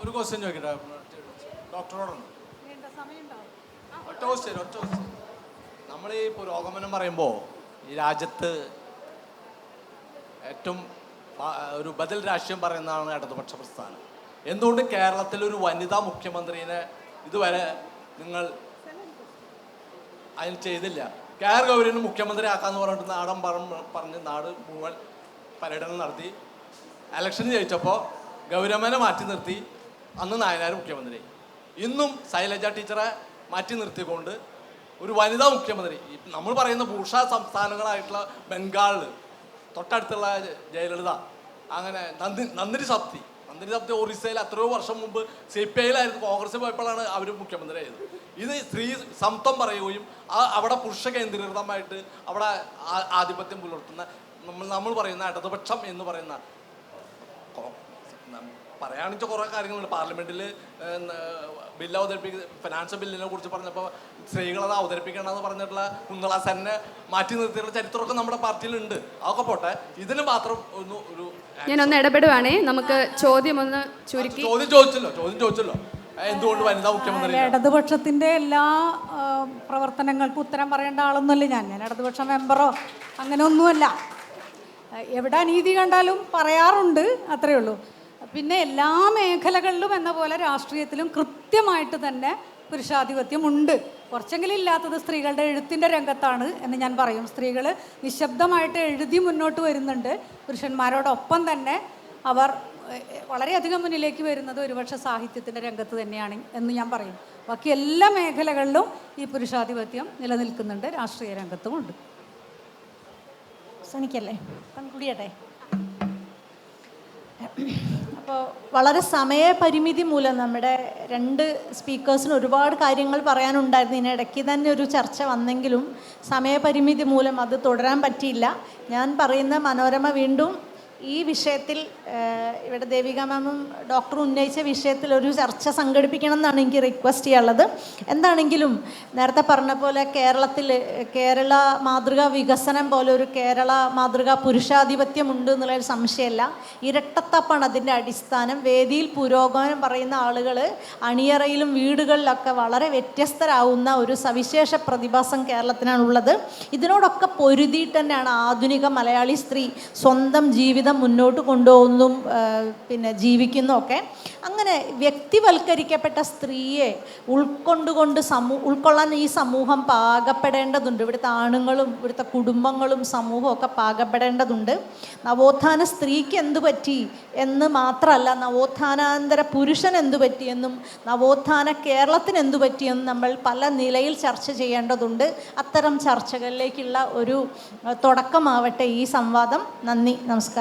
ഒരു ക്വസ്റ്റ്യൻ ചോദിക്കട്ടെ ഡോക്ടറോടാണ്. ഒറ്റ ക്വസ്റ്റ്യൻ. നമ്മൾ ഈ പുരോഗമനം പറയുമ്പോൾ ഈ രാജ്യത്ത് ഏറ്റവും ഒരു ബദൽ രാഷ്ട്രീയം പറയുന്നതാണ് ഇടതുപക്ഷ പ്രസ്ഥാനം. എന്തുകൊണ്ട് കേരളത്തിലൊരു വനിതാ മുഖ്യമന്ത്രിനെ ഇതുവരെ നിങ്ങൾ അതിന് ചെയ്തില്ല? കെ.ആർ. ഗൗരിനെ മുഖ്യമന്ത്രി ആക്കാന്ന് പറഞ്ഞിട്ട് നാടൻ പറഞ്ഞ് നാട് മുഴുവൻ പര്യടനം നടത്തി. ഇലക്ഷന് ജയിച്ചപ്പോൾ ഗൗരമ്മനെ മാറ്റി നിർത്തി, അന്ന് നായനാർ മുഖ്യമന്ത്രി. ഇന്നും ശൈലജ ടീച്ചറെ മാറ്റി നിർത്തിക്കൊണ്ട് ഒരു വനിതാ മുഖ്യമന്ത്രി. നമ്മൾ പറയുന്ന ഭൂഷ സംസ്ഥാനങ്ങളായിട്ടുള്ള ബംഗാളിൽ തൊട്ടടുത്തുള്ള ജയലളിത, അങ്ങനെ നന്ദിനി സപ്തി ഒറീസയിൽ എത്രയോ വർഷം മുമ്പ് CPI-യിലായിരുന്നു, കോൺഗ്രസ് പോയപ്പോഴാണ് അവർ മുഖ്യമന്ത്രി ആയത്. ഇത് സ്ത്രീ സമത്വം പറയുകയും അവിടെ പുരുഷ കേന്ദ്രീകൃതമായിട്ട് അവിടെ ആധിപത്യം പുലർത്തുന്ന നമ്മൾ പറയുന്ന ഇടതുപക്ഷം എന്ന് പറയുന്ന, പറയുകയാണെന്ന് കുറേ കാര്യങ്ങളുണ്ട്. പാർലമെൻറ്റിൽ ബില്ല് ഫിനാൻസ് ബില്ലിനെ കുറിച്ച് പറഞ്ഞപ്പോൾ സ്ത്രീകളത് അവതരിപ്പിക്കണമെന്ന് പറഞ്ഞിട്ടുള്ള കുന്നള സെന്നെ മാറ്റി നിർത്തിയുള്ള ചരിത്രമൊക്കെ നമ്മുടെ പാർട്ടിയിലുണ്ട്. അതൊക്കെ പോട്ടെ, ഇതിന് മാത്രം ഒരു ഞാനൊന്ന് ഇടപെടുവാണേ. നമുക്ക് ചോദ്യം ഒന്ന് ചുരുക്കി. ചോദ്യം ചോദിച്ചല്ലോ എന്തുകൊണ്ട് വനിതാ മുഖ്യമന്ത്രി? ഇടതുപക്ഷത്തിൻ്റെ എല്ലാ പ്രവർത്തനങ്ങൾക്കും ഉത്തരം പറയേണ്ട ആളൊന്നുമല്ല ഞാൻ ഇടതുപക്ഷ മെമ്പറോ അങ്ങനെ ഒന്നുമല്ല. എവിടെ അനീതി കണ്ടാലും പറയാറുണ്ട്, അത്രയേ ഉള്ളൂ. പിന്നെ എല്ലാ മേഖലകളിലും എന്ന പോലെ രാഷ്ട്രീയത്തിലും കൃത്യമായിട്ട് തന്നെ പുരുഷാധിപത്യം ഉണ്ട്. കുറച്ചെങ്കിലും ഇല്ലാത്തത് സ്ത്രീകളുടെ എഴുത്തിൻ്റെ രംഗത്താണ് എന്ന് ഞാൻ പറയും. സ്ത്രീകൾ നിശബ്ദമായിട്ട് എഴുതി മുന്നോട്ട് വരുന്നുണ്ട്. പുരുഷന്മാരോടൊപ്പം തന്നെ അവർ വളരെയധികം മുന്നിലേക്ക് വരുന്നത് ഒരുപക്ഷെ സാഹിത്യത്തിൻ്റെ രംഗത്ത് തന്നെയാണ് എന്ന് ഞാൻ പറയും. ബാക്കി എല്ലാ മേഖലകളിലും ഈ പുരുഷാധിപത്യം നിലനിൽക്കുന്നുണ്ട്, രാഷ്ട്രീയ രംഗത്തുമുണ്ട്. അവസാനിക്കല്ലേ? കൺക്ലൂഡ്. അപ്പോൾ വളരെ സമയപരിമിതി മൂലം നമ്മുടെ 2 സ്പീക്കേഴ്സിന് ഒരുപാട് കാര്യങ്ങൾ പറയാനുണ്ടായിരുന്നു. ഇതിനിടയ്ക്ക് തന്നെ ഒരു ചർച്ച വന്നെങ്കിലും സമയപരിമിതി മൂലം അത് തുടരാൻ പറ്റിയില്ല. ഞാൻ പറയുന്ന മനോരമ വീണ്ടും ഈ വിഷയത്തിൽ ഇവിടെ ദേവിക മാമും ഡോക്ടറും ഉന്നയിച്ച വിഷയത്തിൽ ഒരു ചർച്ച സംഘടിപ്പിക്കണം എന്നാണ് എനിക്ക് റിക്വസ്റ്റ് ചെയ്യാനുള്ളത്. എന്താണെങ്കിലും നേരത്തെ പറഞ്ഞ പോലെ കേരള മാതൃകാ വികസനം പോലെ ഒരു കേരള മാതൃകാ പുരുഷാധിപത്യം ഉണ്ട് എന്നുള്ളൊരു സംശയമല്ല. ഇരട്ടത്തപ്പാണ് അതിൻ്റെ അടിസ്ഥാനം. വേദിയിൽ പുരോഗമനം പറയുന്ന ആളുകൾ അണിയറയിലും വീടുകളിലൊക്കെ വളരെ വ്യത്യസ്തരാകുന്ന ഒരു സവിശേഷ പ്രതിഭാസം കേരളത്തിനാണുള്ളത്. ഇതിനോടൊക്കെ പൊരുതിയിട്ട് തന്നെയാണ് ആധുനിക മലയാളി സ്ത്രീ സ്വന്തം ജീവിതം മുന്നോട്ട് കൊണ്ടുപോകുന്നതും പിന്നെ ജീവിക്കുന്നതൊക്കെ. അങ്ങനെ വ്യക്തിവൽക്കരിക്കപ്പെട്ട സ്ത്രീയെ ഉൾക്കൊള്ളാൻ ഈ സമൂഹം പാകപ്പെടേണ്ടതുണ്ട്. ഇവിടുത്തെ ആണുങ്ങളും ഇവിടുത്തെ കുടുംബങ്ങളും സമൂഹവും ഒക്കെ പാകപ്പെടേണ്ടതുണ്ട്. നവോത്ഥാന സ്ത്രീക്ക് എന്തു പറ്റി എന്ന് മാത്രമല്ല, നവോത്ഥാനാന്തര പുരുഷൻ എന്തു പറ്റിയെന്നും നവോത്ഥാന കേരളത്തിന് എന്തു പറ്റിയെന്നും നമ്മൾ പല നിലയിൽ ചർച്ച ചെയ്യേണ്ടതുണ്ട്. അത്തരം ചർച്ചകളിലേക്കുള്ള ഒരു തുടക്കമാവട്ടെ ഈ സംവാദം. നന്ദി, നമസ്കാരം.